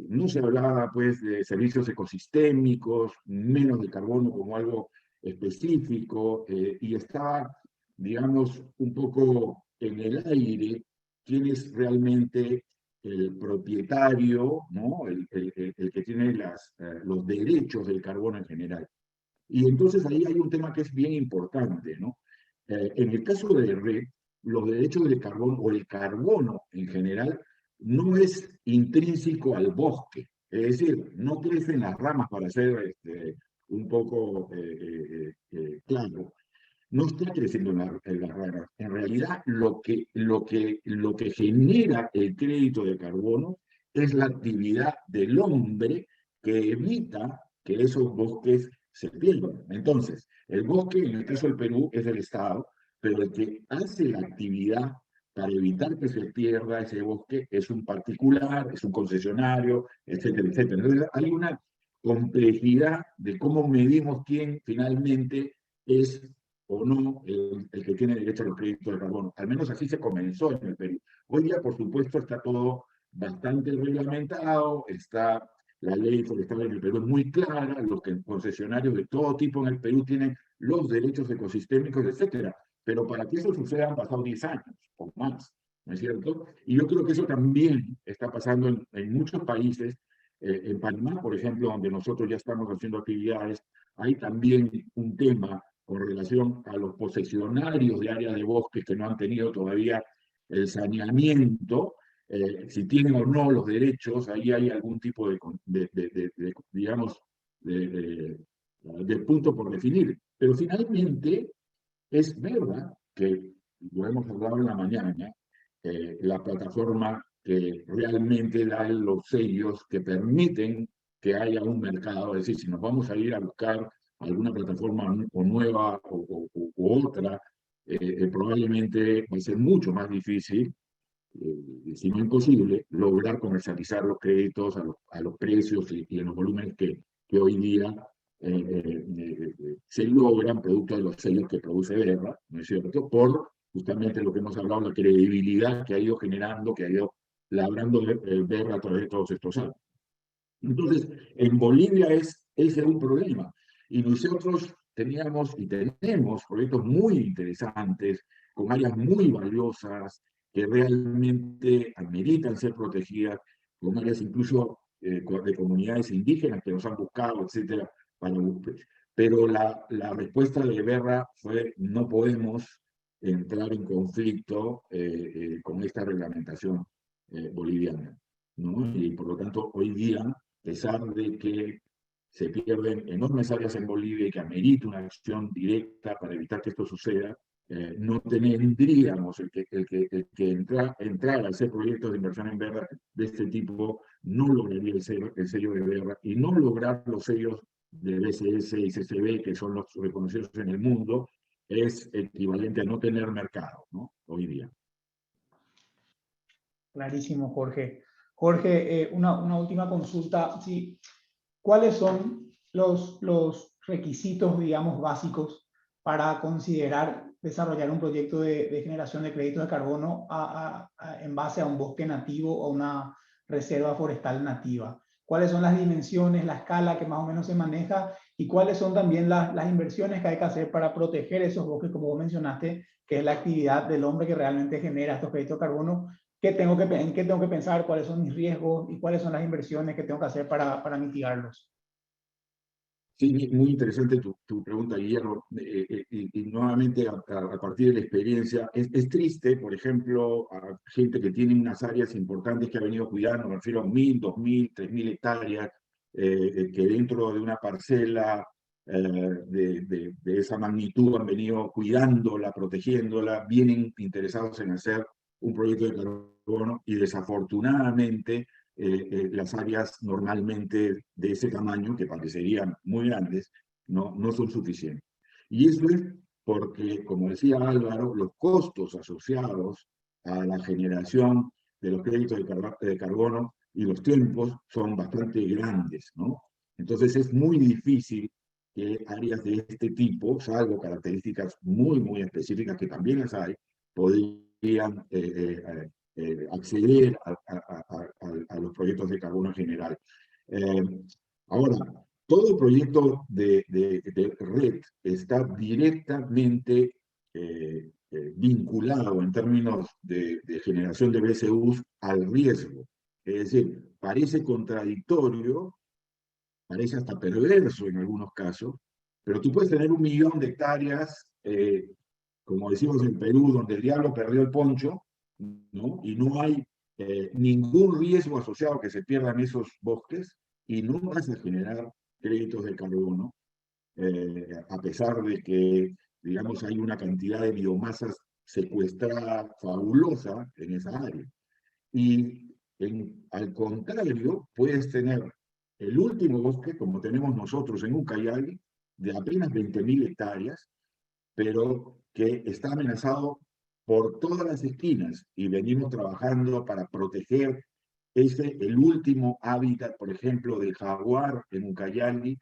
no se hablaba pues de servicios ecosistémicos, menos de carbono como algo específico, y estaba, digamos, un poco en el aire quién es realmente el propietario, ¿no? el que tiene los derechos del carbono en general. Y entonces ahí hay un tema que es bien importante, ¿no? En el caso de REC, los derechos del carbono o el carbono en general no es intrínseco al bosque, es decir, no crecen las ramas para ser un poco claro. No está creciendo en las ramas. En realidad, lo que genera el crédito de carbono es la actividad del hombre que evita que esos bosques se pierdan. Entonces, el bosque, en el caso del Perú, es del Estado, pero el que hace la actividad para evitar que se pierda ese bosque es un particular, es un concesionario, etcétera, etcétera. Entonces, hay una complejidad de cómo medimos quién finalmente es o no el que tiene derecho a los créditos de carbono. Al menos así se comenzó en el Perú. Hoy día, por supuesto, está todo bastante reglamentado, está la ley forestal en el Perú es muy clara, los concesionarios de todo tipo en el Perú tienen los derechos ecosistémicos, etcétera. Pero para que eso suceda han pasado 10 años o más, ¿no es cierto? Y yo creo que eso también está pasando en muchos países. En Panamá, por ejemplo, donde nosotros ya estamos haciendo actividades, hay también un tema con relación a los posesionarios de áreas de bosques que no han tenido todavía el saneamiento, si tienen o no los derechos, ahí hay algún tipo digamos, de punto por definir. Pero finalmente es verdad que, lo hemos hablado en la mañana, la plataforma que realmente da los sellos que permiten que haya un mercado, es decir, si nos vamos a ir a buscar alguna plataforma o nueva o otra, probablemente va a ser mucho más difícil, si no imposible, lograr comercializar los créditos a los precios y en los volúmenes que hoy día se logran producto de los sellos que produce Verra, ¿no es cierto? Por justamente lo que hemos hablado, la credibilidad que ha ido generando, que ha ido labrando Verra a través de todos estos años. Entonces, en Bolivia ese es un problema. Y nosotros teníamos y tenemos proyectos muy interesantes, con áreas muy valiosas, que realmente ameritan ser protegidas, con áreas incluso de comunidades indígenas que nos han buscado, etcétera, pero la respuesta de Guerra fue: no podemos entrar en conflicto con esta reglamentación boliviana, ¿no? Y por lo tanto, hoy día, a pesar de que se pierden enormes áreas en Bolivia y que amerita una acción directa para evitar que esto suceda, no tendríamos el que entrar a hacer proyectos de inversión en Verra de este tipo, no lograría el sello de Verra, y no lograr los sellos de BCS y CCB, que son los reconocidos en el mundo, es equivalente a no tener mercado, ¿no? Hoy día. Clarísimo, Jorge. Jorge, una última consulta. Sí, ¿cuáles son los requisitos, digamos, básicos para considerar desarrollar un proyecto de generación de créditos de carbono en base a un bosque nativo o una reserva forestal nativa? ¿Cuáles son las dimensiones, la escala que más o menos se maneja y cuáles son también las inversiones que hay que hacer para proteger esos bosques, como vos mencionaste, que es la actividad del hombre que realmente genera estos créditos de carbono? ¿En qué tengo que pensar? ¿Cuáles son mis riesgos? ¿Y cuáles son las inversiones que tengo que hacer para mitigarlos? Sí, muy interesante tu pregunta, Guillermo. Y nuevamente, a partir de la experiencia, es triste, por ejemplo, a gente que tiene unas áreas importantes que ha venido cuidando, me refiero a 1.000, 2.000, 3.000 hectáreas, que dentro de una parcela de esa magnitud han venido cuidándola, protegiéndola, vienen interesados en hacer un proyecto de carbono y desafortunadamente las áreas normalmente de ese tamaño, que parecerían muy grandes, no son suficientes. Y eso es porque, como decía Álvaro, los costos asociados a la generación de los créditos de carbono y los tiempos son bastante grandes, ¿no? Entonces es muy difícil que áreas de este tipo, salvo características muy específicas que también las hay, podrían acceder a los proyectos de carbono en general. Ahora, todo proyecto de red está directamente vinculado en términos de generación de BCUs al riesgo. Es decir, parece contradictorio, parece hasta perverso en algunos casos, pero tú puedes tener 1.000.000 de hectáreas, como decimos en Perú, donde el diablo perdió el poncho, ¿no? Y no hay ningún riesgo asociado a que se pierdan esos bosques y no vas a generar créditos de carbono, a pesar de que, digamos, hay una cantidad de biomasas secuestrada fabulosa en esa área. Y al contrario, puedes tener el último bosque, como tenemos nosotros en Ucayali, de apenas 20.000 hectáreas, pero que está amenazado por todas las esquinas y venimos trabajando para proteger el último hábitat, por ejemplo, del jaguar en Ucayali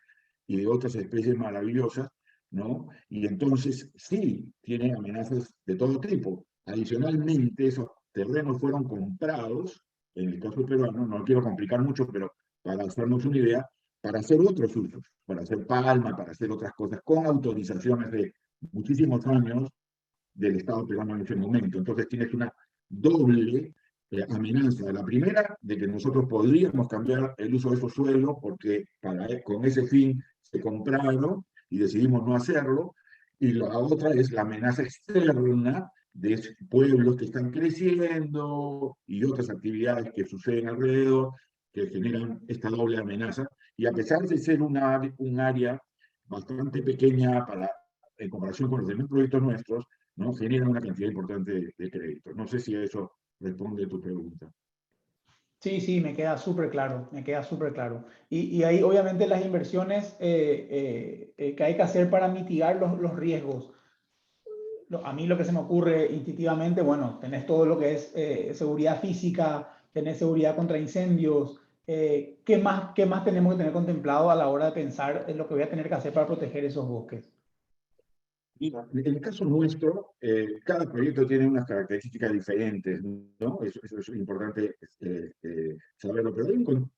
y de otras especies maravillosas, ¿no? Y entonces sí, tienen amenazas de todo tipo. Adicionalmente, esos terrenos fueron comprados, en el caso peruano, no quiero complicar mucho, pero para hacernos una idea, para hacer otros usos, para hacer palma, para hacer otras cosas, con autorizaciones de muchísimos años del Estado peruano en ese momento. Entonces tienes una doble amenaza. La primera, de que nosotros podríamos cambiar el uso de esos suelos porque con ese fin se compraron y decidimos no hacerlo. Y la otra es la amenaza externa de pueblos que están creciendo y otras actividades que suceden alrededor que generan esta doble amenaza. Y a pesar de ser un área bastante pequeña en comparación con los demás proyectos nuestros, ¿no? Generan una cantidad importante de créditos. No sé si eso responde a tu pregunta. Sí, sí, me queda súper claro, me queda súper claro. Y ahí obviamente las inversiones que hay que hacer para mitigar los riesgos. A mí lo que se me ocurre instintivamente, bueno, tenés todo lo que es seguridad física, tenés seguridad contra incendios. ¿Qué más tenemos que tener contemplado a la hora de pensar en lo que voy a tener que hacer para proteger esos bosques? Mira, en el caso nuestro, cada proyecto tiene unas características diferentes, ¿no? Eso es importante saberlo, pero hay un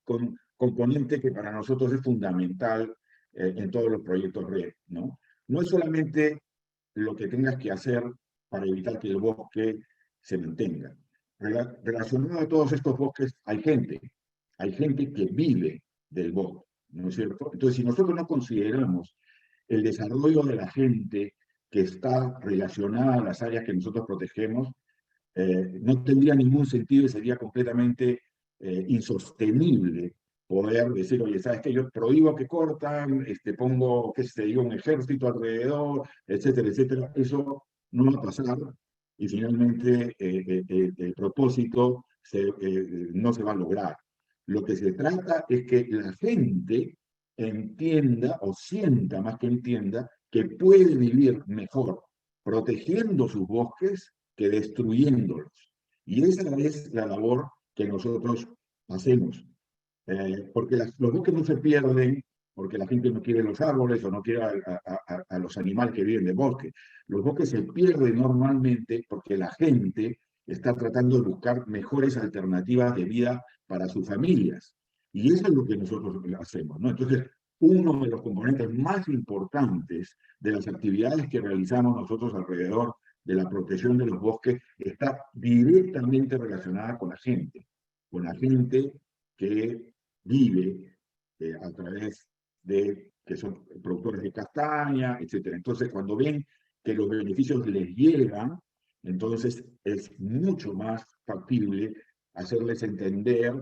componente que para nosotros es fundamental en todos los proyectos red, ¿no? No es solamente lo que tengas que hacer para evitar que el bosque se mantenga. Relacionado a todos estos bosques hay gente que vive del bosque, ¿no es cierto? Entonces, si nosotros no consideramos el desarrollo de la gente que está relacionada a las áreas que nosotros protegemos, no tendría ningún sentido y sería completamente insostenible poder decir, oye, ¿sabes qué? Yo prohíbo que cortan, pongo, qué sé yo, un ejército alrededor, etcétera, etcétera. Eso no va a pasar y finalmente el propósito no se va a lograr. Lo que se trata es que la gente entienda o sienta más que entienda que puede vivir mejor protegiendo sus bosques que destruyéndolos. Y esa es la labor que nosotros hacemos. Porque los bosques no se pierden porque la gente no quiere los árboles o no quiere a los animales que viven del bosque. Los bosques se pierden normalmente porque la gente está tratando de buscar mejores alternativas de vida para sus familias. Y eso es lo que nosotros hacemos, ¿no? Entonces, uno de los componentes más importantes de las actividades que realizamos nosotros alrededor de la protección de los bosques está directamente relacionada con la gente que vive a través de, que son productores de castaña, etc. Entonces, cuando ven que los beneficios les llegan, entonces es mucho más factible hacerles entender,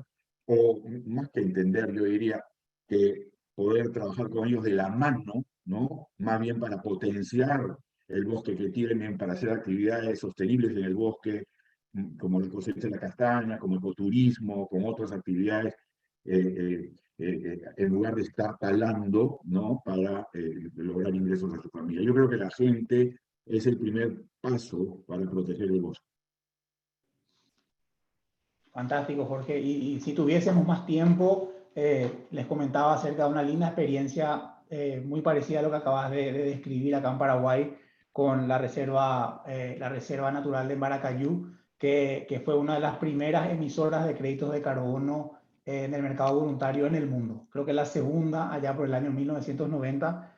o más que entender, yo diría que poder trabajar con ellos de la mano, ¿no? Más bien para potenciar el bosque que tienen, para hacer actividades sostenibles en el bosque, como la cosecha de la castaña, como el ecoturismo, con otras actividades, en lugar de estar talando, ¿no? Para lograr ingresos a su familia. Yo creo que la gente es el primer paso para proteger el bosque. Fantástico, Jorge. Y si tuviésemos más tiempo, les comentaba acerca de una linda experiencia muy parecida a lo que acabas de describir acá en Paraguay con la Reserva Natural de Maracayú, que fue una de las primeras emisoras de créditos de carbono en el mercado voluntario en el mundo. Creo que la segunda, allá por el año 1990,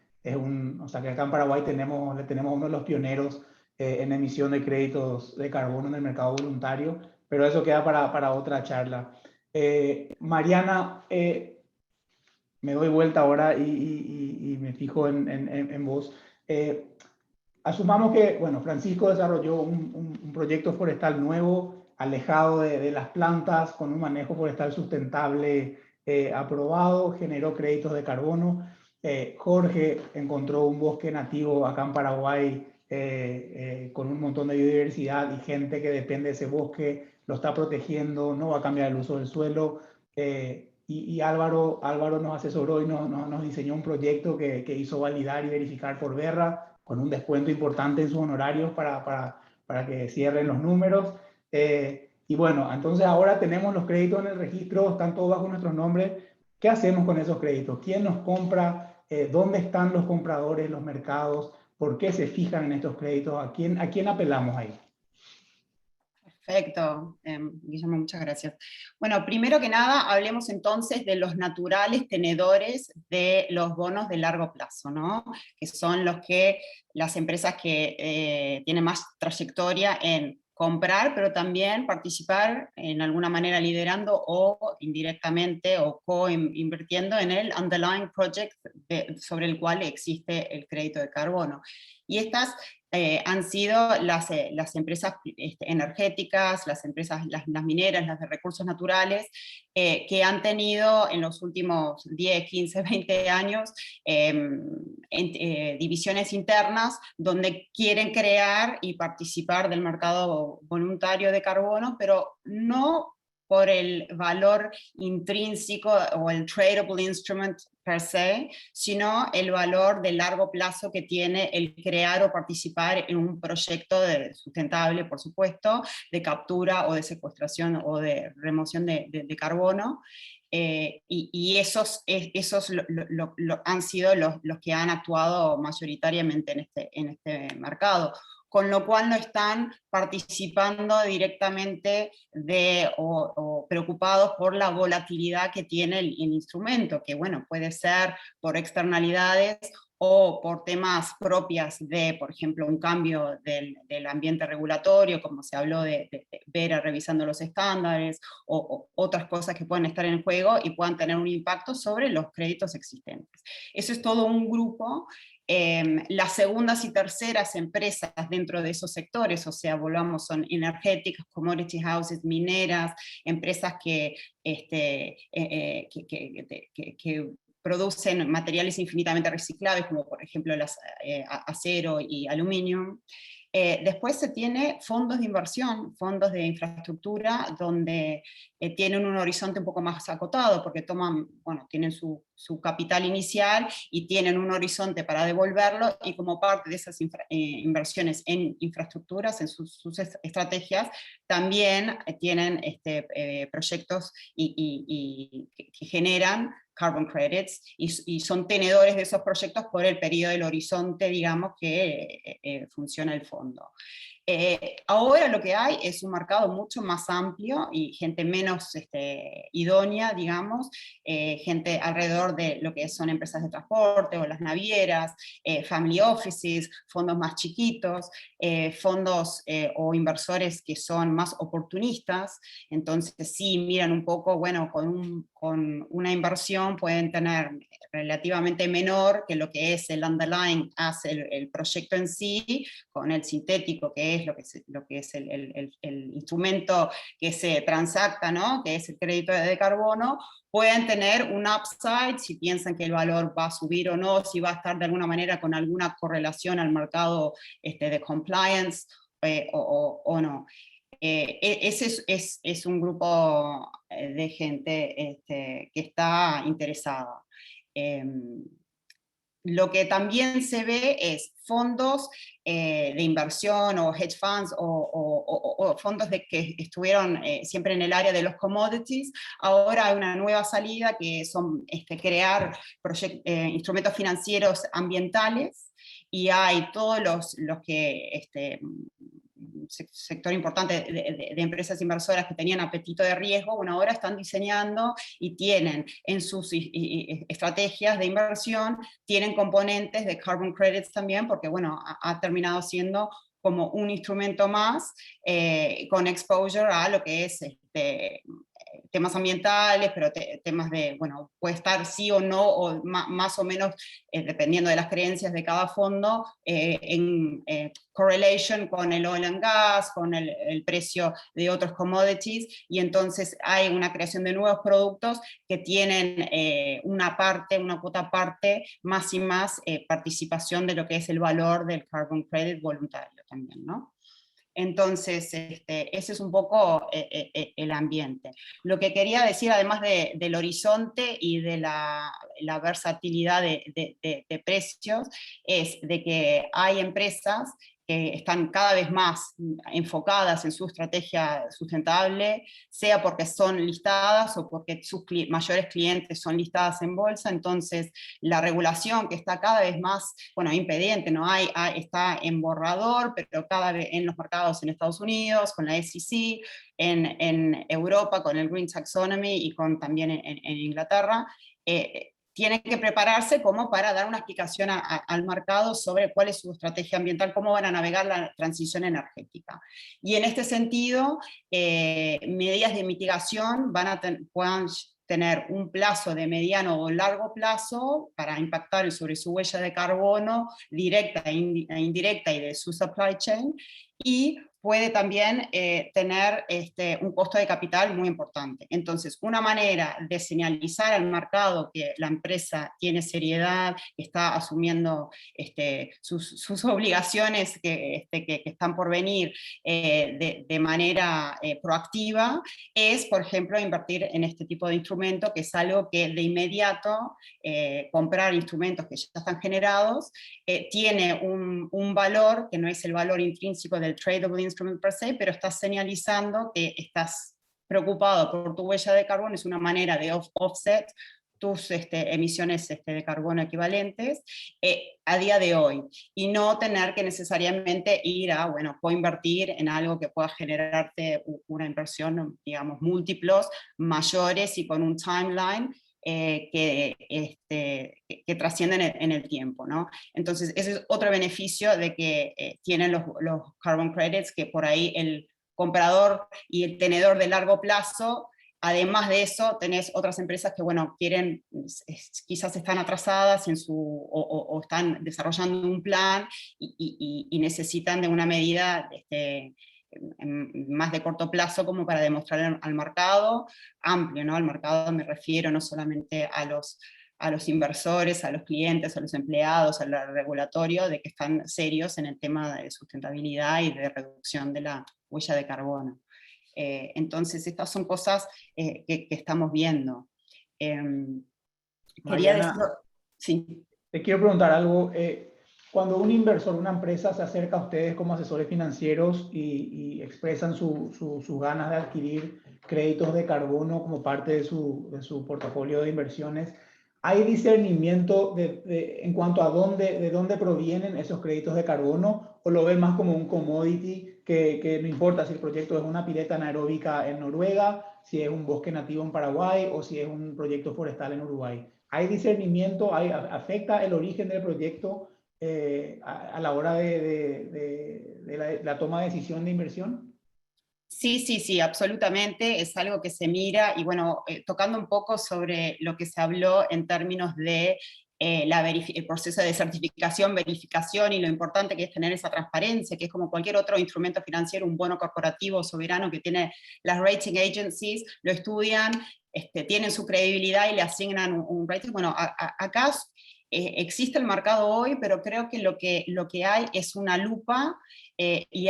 o sea que acá en Paraguay tenemos uno de los pioneros en emisión de créditos de carbono en el mercado voluntario, pero eso queda para otra charla. Mariana, me doy vuelta ahora y me fijo en vos. Asumamos que, bueno, Francisco desarrolló un proyecto forestal nuevo, alejado de las plantas, con un manejo forestal sustentable aprobado, generó créditos de carbono. Jorge encontró un bosque nativo acá en Paraguay con un montón de biodiversidad y gente que depende de ese bosque, lo está protegiendo, no va a cambiar el uso del suelo. Y Álvaro nos asesoró y nos diseñó un proyecto que hizo validar y verificar por Verra, con un descuento importante en sus honorarios para que cierren los números. Y bueno, entonces ahora tenemos los créditos en el registro, están todos bajo nuestros nombres. ¿Qué hacemos con esos créditos? ¿Quién nos compra? ¿Dónde están los compradores, los mercados? ¿Por qué se fijan en estos créditos? ¿A quién apelamos ahí? Perfecto, Guillermo, muchas gracias. Bueno, primero que nada, hablemos entonces de los naturales tenedores de los bonos de largo plazo, ¿no? Que son las empresas que tienen más trayectoria en comprar, pero también participar en alguna manera liderando o indirectamente o co-invirtiendo en el underlying project sobre el cual existe el crédito de carbono. Y estas han sido las empresas energéticas, las empresas, las mineras, las de recursos naturales, que han tenido en los últimos 10, 15, 20 años divisiones internas donde quieren crear y participar del mercado voluntario de carbono, pero no por el valor intrínseco o el tradable instrument per se, sino el valor de largo plazo que tiene el crear o participar en un proyecto sustentable, por supuesto, de captura o de secuestración o de remoción de carbono. Y esos han sido los que han actuado mayoritariamente en este mercado, con lo cual no están participando directamente o preocupados por la volatilidad que tiene el instrumento, que bueno, puede ser por externalidades o por temas propias de, por ejemplo, un cambio del ambiente regulatorio, como se habló de Vera revisando los estándares, o otras cosas que pueden estar en juego y puedan tener un impacto sobre los créditos existentes. Eso es todo un grupo. Las segundas y terceras empresas dentro de esos sectores, o sea, volvamos, son energéticas, commodity houses, mineras, empresas que producen materiales infinitamente reciclables, como por ejemplo acero y aluminio. Después se tiene fondos de inversión, fondos de infraestructura, donde tienen un horizonte un poco más acotado, porque tienen su capital inicial y tienen un horizonte para devolverlo, y como parte de esas inversiones en infraestructuras, en sus estrategias, también tienen proyectos que generan carbon credits, y son tenedores de esos proyectos por el periodo del horizonte, digamos, que funciona el fondo. Ahora lo que hay es un mercado mucho más amplio y gente menos idónea, digamos, gente alrededor de lo que son empresas de transporte o las navieras, family offices, fondos más chiquitos, fondos o inversores que son más oportunistas. Entonces sí miran un poco, bueno, con una inversión pueden tener relativamente menor que lo que es el underlying as el proyecto en sí, con el sintético, que es lo que es el instrumento que se transacta, ¿no? Que es el crédito de carbono, pueden tener un upside si piensan que el valor va a subir o no, si va a estar de alguna manera con alguna correlación al mercado de compliance o no. Ese es un grupo de gente que está interesada. Lo que también se ve es fondos de inversión o hedge funds o fondos que estuvieron siempre en el área de los commodities. Ahora hay una nueva salida que son crear instrumentos financieros ambientales, y hay todos los que sector importante de empresas inversoras que tenían apetito de riesgo, bueno, ahora están diseñando y tienen en sus estrategias de inversión, tienen componentes de carbon credits también, porque bueno, ha terminado siendo como un instrumento más con exposure a lo que es temas ambientales, pero temas de, bueno, puede estar sí o no, o más o menos, dependiendo de las creencias de cada fondo, en correlation con el oil and gas, con el precio de otros commodities, y entonces hay una creación de nuevos productos que tienen una cuota parte, más y más participación de lo que es el valor del carbon credit voluntario también, ¿no? Entonces, ese es un poco el ambiente. Lo que quería decir, además del horizonte y de la versatilidad de precios, es de que hay empresas que están cada vez más enfocadas en su estrategia sustentable, sea porque son listadas o porque sus mayores clientes son listadas en bolsa. Entonces la regulación, que está cada vez más, bueno, impediente, ¿no? Está en borrador, pero cada vez en los mercados en Estados Unidos, con la SEC, en Europa con el Green Taxonomy, y también en Inglaterra, tienen que prepararse como para dar una explicación al mercado sobre cuál es su estrategia ambiental, cómo van a navegar la transición energética. Y en este sentido, medidas de mitigación puedan tener un plazo de mediano o largo plazo para impactar sobre su huella de carbono directa e indirecta y de su supply chain, y puede también tener un costo de capital muy importante. Entonces, una manera de señalizar al mercado que la empresa tiene seriedad, que está asumiendo sus obligaciones que están por venir de manera proactiva, es, por ejemplo, invertir en este tipo de instrumento, que es algo que de inmediato, comprar instrumentos que ya están generados, tiene un valor que no es el valor intrínseco del tradable instrument per se, pero estás señalizando que estás preocupado por tu huella de carbono, es una manera de offset tus emisiones de carbono equivalentes a día de hoy, y no tener que necesariamente ir a, bueno, coinvertir en algo que pueda generarte una inversión, digamos, múltiplos mayores y con un timeline que trascienden en el tiempo, ¿no? Entonces ese es otro beneficio de que tienen los carbon credits, que por ahí el comprador y el tenedor de largo plazo, además de eso, tenés otras empresas que, bueno, quieren, quizás están atrasadas o están desarrollando un plan y necesitan de una medida más de corto plazo, como para demostrar al mercado amplio, ¿no? Al mercado me refiero no solamente a a los inversores, a los clientes, a los empleados, al regulatorio, de que están serios en el tema de sustentabilidad y de reducción de la huella de carbono. Entonces, estas son cosas que estamos viendo. Quería Mariana, decir, sí. te quiero preguntar algo. Cuando un inversor, una empresa se acerca a ustedes como asesores financieros y expresan sus ganas de adquirir créditos de carbono como parte de su portafolio de inversiones, ¿hay discernimiento en cuanto a de dónde provienen esos créditos de carbono, o lo ven más como un commodity que no importa si el proyecto es una pileta anaeróbica en Noruega, si es un bosque nativo en Paraguay o si es un proyecto forestal en Uruguay? ¿Hay discernimiento? ¿Afecta el origen del proyecto a la hora de la toma de decisión de inversión? Sí, absolutamente, es algo que se mira, y bueno, tocando un poco sobre lo que se habló en términos de el proceso de certificación, verificación, y lo importante que es tener esa transparencia, que es como cualquier otro instrumento financiero, un bono corporativo soberano que tiene las rating agencies, lo estudian, tienen su credibilidad y le asignan un rating. Bueno, acá existe el mercado hoy, pero creo que lo que hay es una lupa, y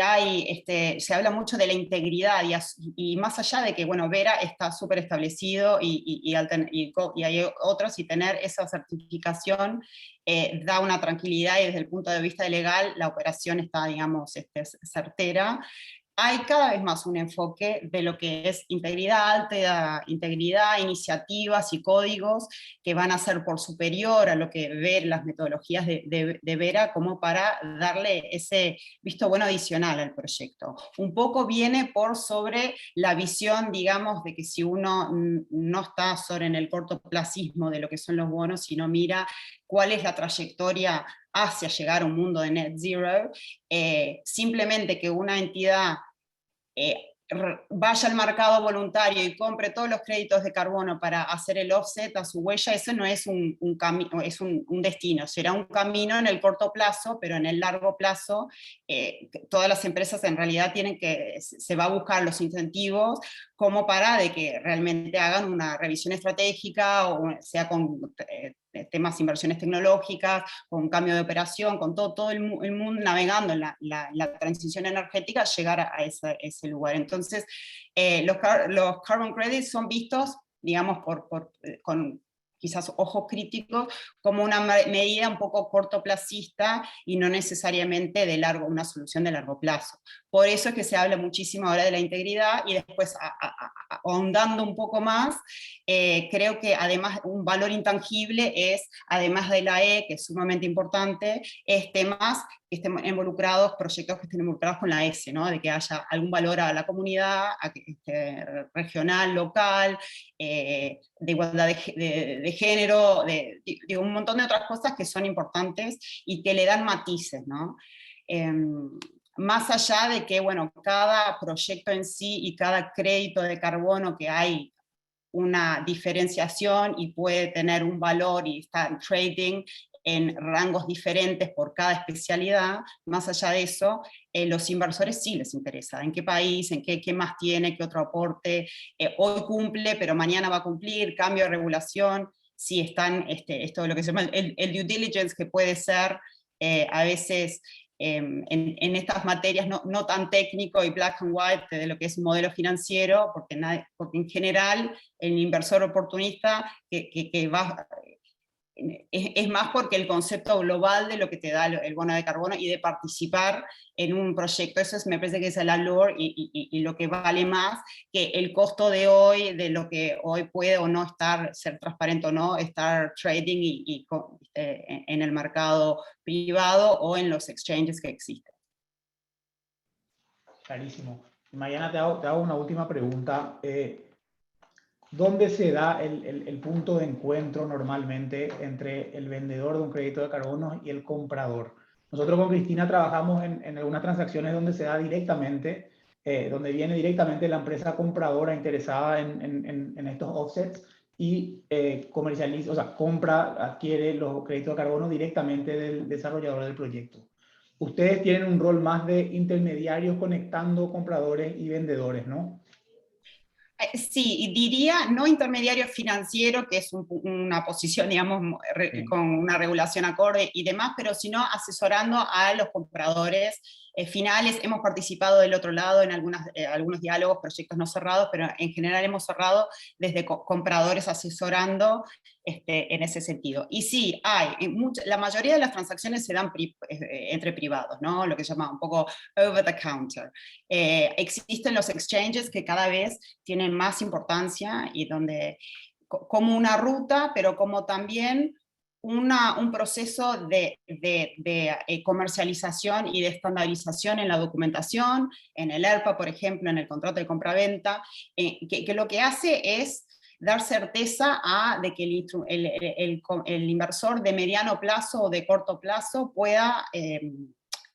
se habla mucho de la integridad, y más allá de que, bueno, Verra está súper establecido y hay otros, y tener esa certificación da una tranquilidad, y desde el punto de vista legal la operación está, digamos, certera. Hay cada vez más un enfoque de lo que es integridad, alta integridad, iniciativas y códigos que van a ser por superior a lo que ven las metodologías de Verra, como para darle ese visto bueno adicional al proyecto. Un poco viene por sobre la visión, digamos, de que si uno no está solo en el cortoplacismo de lo que son los bonos, sino mira cuál es la trayectoria hacia llegar a un mundo de net zero, simplemente que una entidad vaya al mercado voluntario y compre todos los créditos de carbono para hacer el offset a su huella, eso no es un camino, es un destino, será un camino en el corto plazo, pero en el largo plazo todas las empresas en realidad se va a buscar los incentivos como para de que realmente hagan una revisión estratégica, o sea con temas de inversiones tecnológicas, con cambio de operación, con todo el mundo navegando en la transición energética, llegar a ese lugar. Entonces, los carbon credits son vistos, digamos, con quizás ojos críticos, como una medida un poco cortoplacista y no necesariamente una solución de largo plazo. Por eso es que se habla muchísimo ahora de la integridad, y después, ahondando un poco más, creo que además un valor intangible es, además de la E, que es sumamente importante, temas que estén involucrados, proyectos que estén involucrados con la S, ¿no? De que haya algún valor a la comunidad, regional, local, de igualdad de género, de un montón de otras cosas que son importantes y que le dan matices, ¿no? Más allá de que, bueno, cada proyecto en sí y cada crédito de carbono, que hay una diferenciación y puede tener un valor y está en trading en rangos diferentes por cada especialidad, más allá de eso, los inversores sí les interesa, en qué país, en qué más tiene, qué otro aporte, hoy cumple, pero mañana va a cumplir, cambio de regulación, si están, esto de lo que se llama el due diligence, que puede ser a veces en estas materias no tan técnico y black and white de lo que es un modelo financiero, porque en general el inversor oportunista que va, es más porque el concepto global de lo que te da el bono de carbono y de participar en un proyecto, eso me parece que es el allure y lo que vale más que el costo de hoy, de lo que hoy puede o no ser transparente o no, estar trading en el mercado privado o en los exchanges que existen. Clarísimo. Mariana, te hago una última pregunta. ¿Dónde se da el punto de encuentro normalmente entre el vendedor de un crédito de carbono y el comprador? Nosotros con Cristina trabajamos en algunas transacciones donde se da directamente, donde viene directamente la empresa compradora interesada en estos offsets y comercializa, o sea, adquiere los créditos de carbono directamente del desarrollador del proyecto. Ustedes tienen un rol más de intermediarios conectando compradores y vendedores, ¿no? Sí, y diría no intermediario financiero, que es una posición, digamos, con una regulación acorde y demás, pero sino asesorando a los compradores finales. Hemos participado del otro lado en algunos diálogos, proyectos no cerrados, pero en general hemos cerrado desde compradores asesorando en ese sentido. Y sí, la mayoría de las transacciones se dan entre privados, ¿no? Lo que se llama un poco over the counter. Existen los exchanges que cada vez tienen más importancia y donde, como una ruta, pero como también un proceso de comercialización y de estandarización en la documentación, en el ERPA, por ejemplo, en el contrato de compra-venta, que lo que hace es dar certeza de que el inversor de mediano plazo o de corto plazo pueda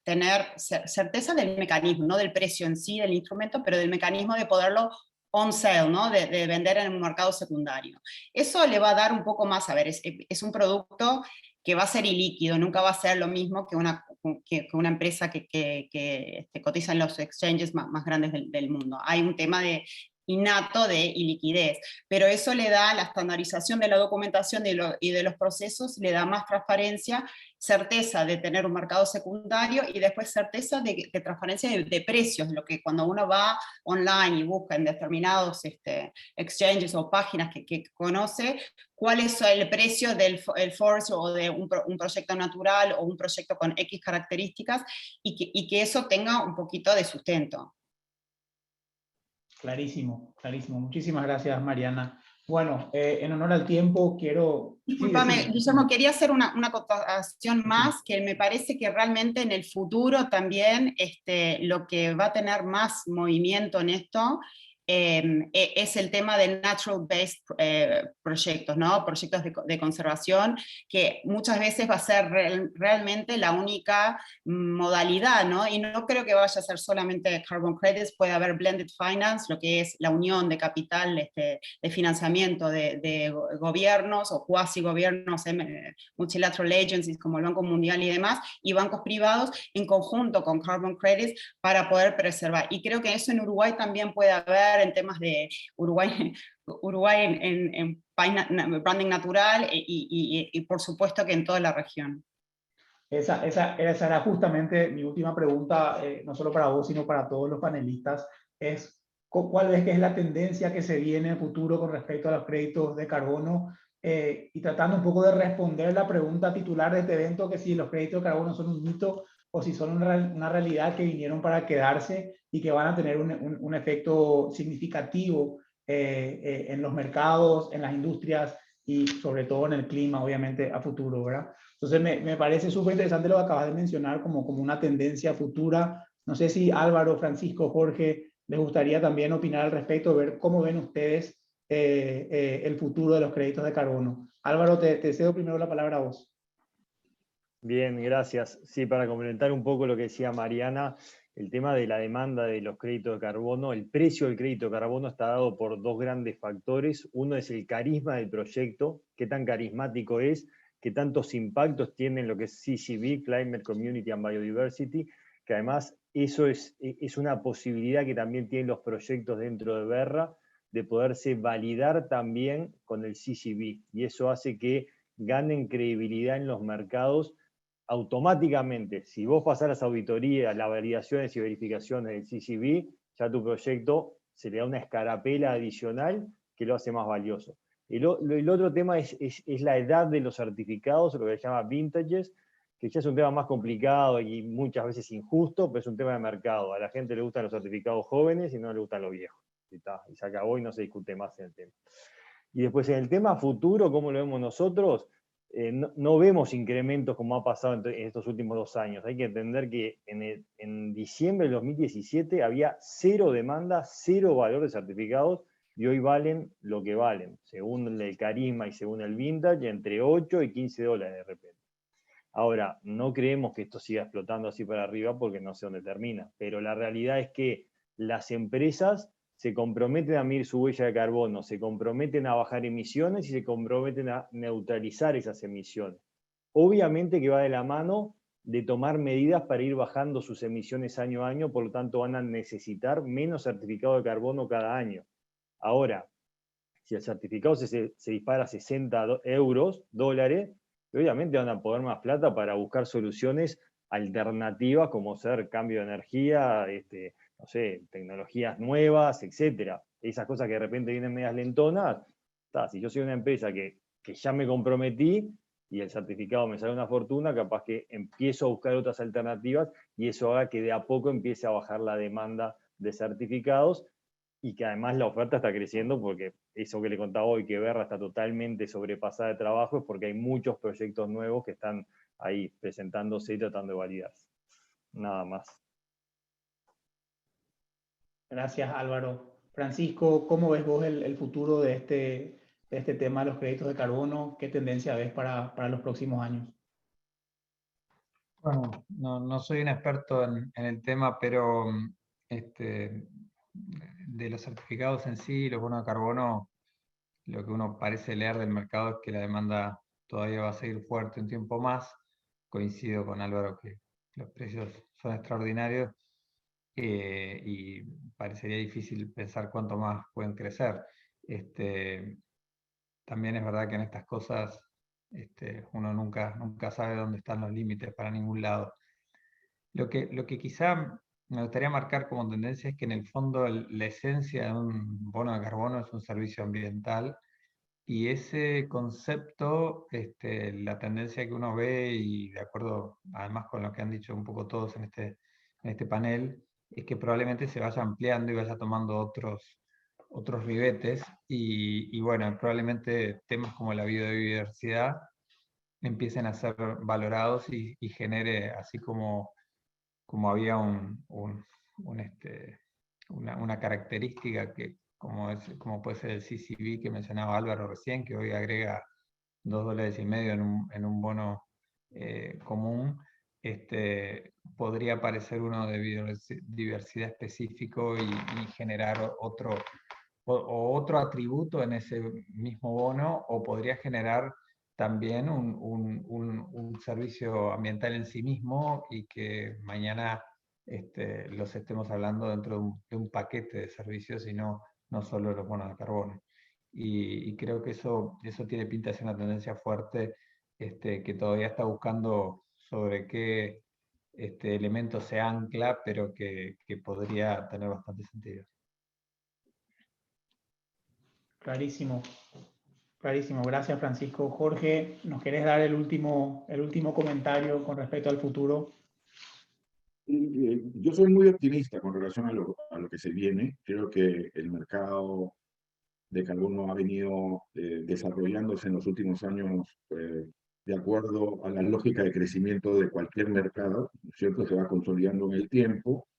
tener certeza del mecanismo, no del precio en sí del instrumento, pero del mecanismo de poderlo on sale, ¿no? de vender en un mercado secundario. Eso le va a dar un poco más, a ver, es un producto que va a ser ilíquido, nunca va a ser lo mismo que una empresa que cotiza en los exchanges más grandes del mundo. Hay un tema innato de iliquidez, pero eso le da la estandarización de la documentación y de los procesos, le da más transparencia, certeza de tener un mercado secundario y después certeza de transparencia de precios, lo que cuando uno va online y busca en determinados exchanges o páginas que conoce, cuál es el precio del force o de un proyecto natural o un proyecto con X características y que eso tenga un poquito de sustento. Clarísimo, clarísimo. Muchísimas gracias, Mariana. Bueno, en honor al tiempo, quiero... Disculpame, Sí, Guillermo, quería hacer una acotación más, que me parece que realmente en el futuro también lo que va a tener más movimiento en esto es el tema de natural-based proyectos, ¿no? Proyectos de conservación, que muchas veces va a ser realmente la única modalidad, ¿no? Y no creo que vaya a ser solamente carbon credits, puede haber blended finance, lo que es la unión de capital, de financiamiento de gobiernos o cuasi gobiernos, multilateral agencies como el Banco Mundial y demás, y bancos privados en conjunto con carbon credits para poder preservar. Y creo que eso en Uruguay también puede haber en temas de Uruguay en branding natural y por supuesto que en toda la región. Esa era justamente mi última pregunta, no solo para vos, sino para todos los panelistas, es ¿cuál ves que es la tendencia que se viene en el futuro con respecto a los créditos de carbono? Y tratando un poco de responder la pregunta titular de este evento, que si los créditos de carbono son un mito o si son una realidad que vinieron para quedarse y que van a tener un efecto significativo en los mercados, en las industrias y sobre todo en el clima, obviamente, a futuro, ¿verdad? Entonces me parece súper interesante lo que acabas de mencionar como una tendencia futura. No sé si Álvaro, Francisco, Jorge, les gustaría también opinar al respecto, ver cómo ven ustedes el futuro de los créditos de carbono. Álvaro, te cedo primero la palabra a vos. Bien, gracias. Sí, para complementar un poco lo que decía Mariana, el tema de la demanda de los créditos de carbono, el precio del crédito de carbono está dado por dos grandes factores. Uno es el carisma del proyecto, qué tan carismático es, qué tantos impactos tiene en lo que es CCB, Climate, Community and Biodiversity, que además eso es una posibilidad que también tienen los proyectos dentro de Verra de poderse validar también con el CCB, y eso hace que ganen credibilidad en los mercados automáticamente. Si vos pasaras auditoría, las validaciones y verificaciones del CCB, ya tu proyecto se le da una escarapela adicional que lo hace más valioso. El otro tema es la edad de los certificados, lo que se llama vintages, que ya es un tema más complicado y muchas veces injusto, pero es un tema de mercado. A la gente le gustan los certificados jóvenes y no le gustan los viejos. Y se acabó y no se discute más en el tema. Y después en el tema futuro, ¿cómo lo vemos nosotros? No vemos incrementos como ha pasado en estos últimos 2 años. Hay que entender que en diciembre del 2017 había 0 demanda, 0 valor de certificados, y hoy valen lo que valen, según el carisma y según el vintage, entre 8 y 15 dólares de repente. Ahora, no creemos que esto siga explotando así para arriba porque no sé dónde termina, pero la realidad es que las empresas se comprometen a medir su huella de carbono, se comprometen a bajar emisiones y se comprometen a neutralizar esas emisiones. Obviamente que va de la mano de tomar medidas para ir bajando sus emisiones año a año, por lo tanto van a necesitar menos certificado de carbono cada año. Ahora, si el certificado se dispara a 60 euros, dólares, obviamente van a poner más plata para buscar soluciones alternativas como ser cambio de energía, no sé, tecnologías nuevas, etcétera. Esas cosas que de repente vienen medias lentonas, si yo soy una empresa que ya me comprometí y el certificado me sale una fortuna, capaz que empiezo a buscar otras alternativas y eso haga que de a poco empiece a bajar la demanda de certificados y que además la oferta está creciendo porque eso que le contaba hoy, que Berra está totalmente sobrepasada de trabajo, es porque hay muchos proyectos nuevos que están ahí presentándose y tratando de validarse. Nada más. Gracias, Álvaro. Francisco, ¿cómo ves vos el futuro de este tema de los créditos de carbono? ¿Qué tendencia ves para los próximos años? Bueno, no soy un experto en el tema, pero de los certificados en sí, los bonos de carbono, lo que uno parece leer del mercado es que la demanda todavía va a seguir fuerte un tiempo más. Coincido con Álvaro que los precios son extraordinarios y parecería difícil pensar cuánto más pueden crecer. También es verdad que en estas cosas uno nunca sabe dónde están los límites para ningún lado. Lo que quizá me gustaría marcar como tendencia es que en el fondo la esencia de un bono de carbono es un servicio ambiental y ese concepto, la tendencia que uno ve y de acuerdo además con lo que han dicho un poco todos en este panel, es que probablemente se vaya ampliando y vaya tomando otros ribetes y bueno, probablemente temas como la biodiversidad empiecen a ser valorados y genere, así como había una característica que, como puede ser el CCB que mencionaba Álvaro recién, que hoy agrega $2.50 en un bono común, podría aparecer uno de biodiversidad específico y generar otro atributo en ese mismo bono, o podría generar también un servicio ambiental en sí mismo y que mañana los estemos hablando dentro de un paquete de servicios y no solo los bonos de carbono. Y creo que eso tiene pinta de ser una tendencia fuerte que todavía está buscando sobre qué elemento se ancla, pero que podría tener bastante sentido. Clarísimo, clarísimo. Gracias, Francisco. Jorge, ¿nos querés dar el último comentario con respecto al futuro? Yo soy muy optimista con relación a lo que se viene. Creo que el mercado de carbono ha venido desarrollándose en los últimos años de acuerdo a la lógica de crecimiento de cualquier mercado, ¿no es cierto? Se va consolidando en el tiempo.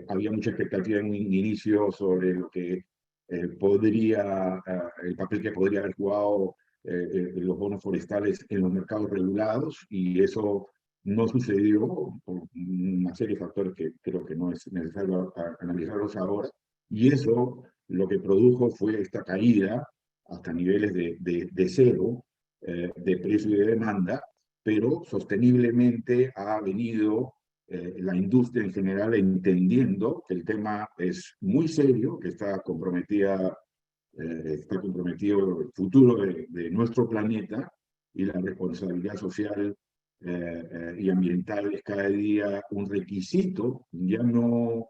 Había mucha expectativa en un inicio sobre lo que el papel que podría haber jugado los bonos forestales en los mercados regulados, y eso no sucedió por una serie de factores que creo que no es necesario analizarlos ahora, y eso lo que produjo fue esta caída hasta niveles de cero de precio y de demanda, pero sosteniblemente ha venido la industria en general entendiendo que el tema es muy serio, que está comprometido el futuro de nuestro planeta, y la responsabilidad social y ambiental es cada día un requisito, ya no,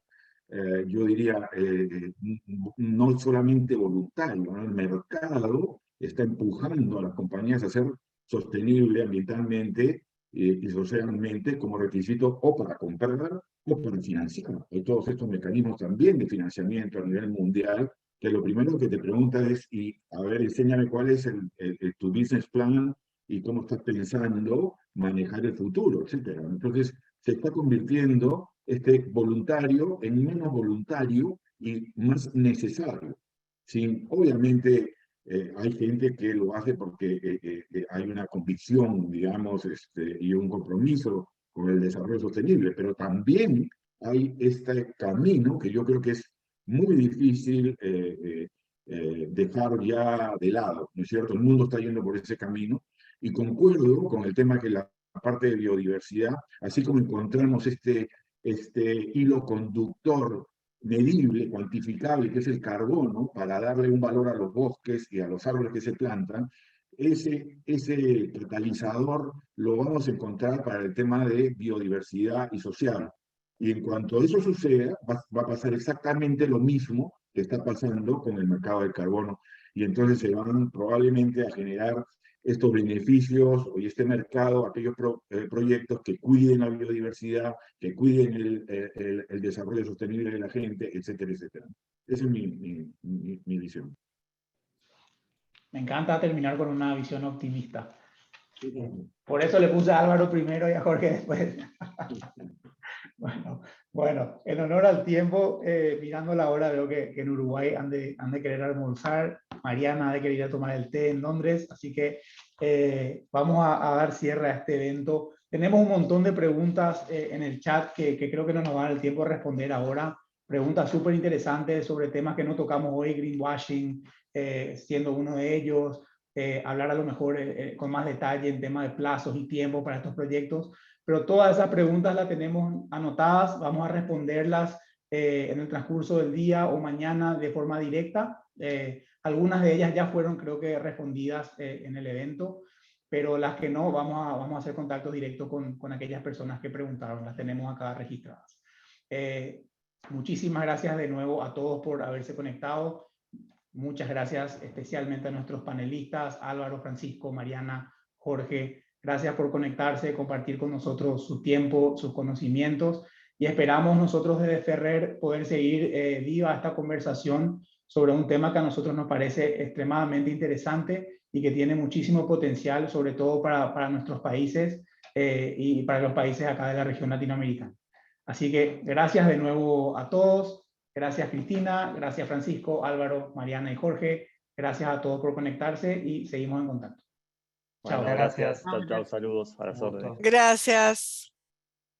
yo diría, no solamente voluntario, ¿no? El mercado está empujando a las compañías a ser sostenible ambientalmente y socialmente como requisito o para comprar o para financiar. Hay todos estos mecanismos también de financiamiento a nivel mundial, que lo primero que te pregunta es, a ver, enséñame cuál es tu business plan y cómo estás pensando manejar el futuro, etcétera. Entonces, se está convirtiendo este voluntario en menos voluntario y más necesario. Obviamente, hay gente que lo hace porque hay una convicción, digamos, y un compromiso con el desarrollo sostenible, pero también hay este camino que yo creo que es muy difícil dejar ya de lado, ¿no es cierto? El mundo está yendo por ese camino, y concuerdo con el tema que la parte de biodiversidad, así como encontramos este hilo conductor medible, cuantificable, que es el carbono, para darle un valor a los bosques y a los árboles que se plantan, ese catalizador lo vamos a encontrar para el tema de biodiversidad y social. Y en cuanto eso suceda, va a pasar exactamente lo mismo que está pasando con el mercado del carbono. Y entonces se van probablemente a generar estos beneficios y este mercado, aquellos proyectos que cuiden la biodiversidad, que cuiden el desarrollo sostenible de la gente, etcétera, etcétera. Esa es mi visión. Me encanta terminar con una visión optimista. Por eso le puse a Álvaro primero y a Jorge después. Bueno, en honor al tiempo, mirando la hora, veo que en Uruguay han de querer almorzar. Mariana ha de querer ir a tomar el té en Londres, así que vamos a dar cierre a este evento. Tenemos un montón de preguntas en el chat que creo que no nos va a dar el tiempo de responder ahora. Preguntas súper interesantes sobre temas que no tocamos hoy, greenwashing, siendo uno de ellos, hablar a lo mejor con más detalle en temas de plazos y tiempo para estos proyectos. Pero todas esas preguntas las tenemos anotadas, vamos a responderlas en el transcurso del día o mañana de forma directa. Algunas de ellas ya fueron, creo que, respondidas en el evento, pero las que no, vamos a hacer contacto directo con aquellas personas que preguntaron, las tenemos acá registradas. Muchísimas gracias de nuevo a todos por haberse conectado. Muchas gracias especialmente a nuestros panelistas, Álvaro, Francisco, Mariana, Jorge. Gracias por conectarse, compartir con nosotros su tiempo, sus conocimientos, y esperamos nosotros desde Ferrer poder seguir viva esta conversación sobre un tema que a nosotros nos parece extremadamente interesante y que tiene muchísimo potencial, sobre todo para nuestros países y para los países acá de la región latinoamericana. Así que gracias de nuevo a todos. Gracias Cristina, gracias Francisco, Álvaro, Mariana y Jorge. Gracias a todos por conectarse y seguimos en contacto. Bueno, Chao. gracias. Gracias. Chao, saludos a las órdenes. Gracias.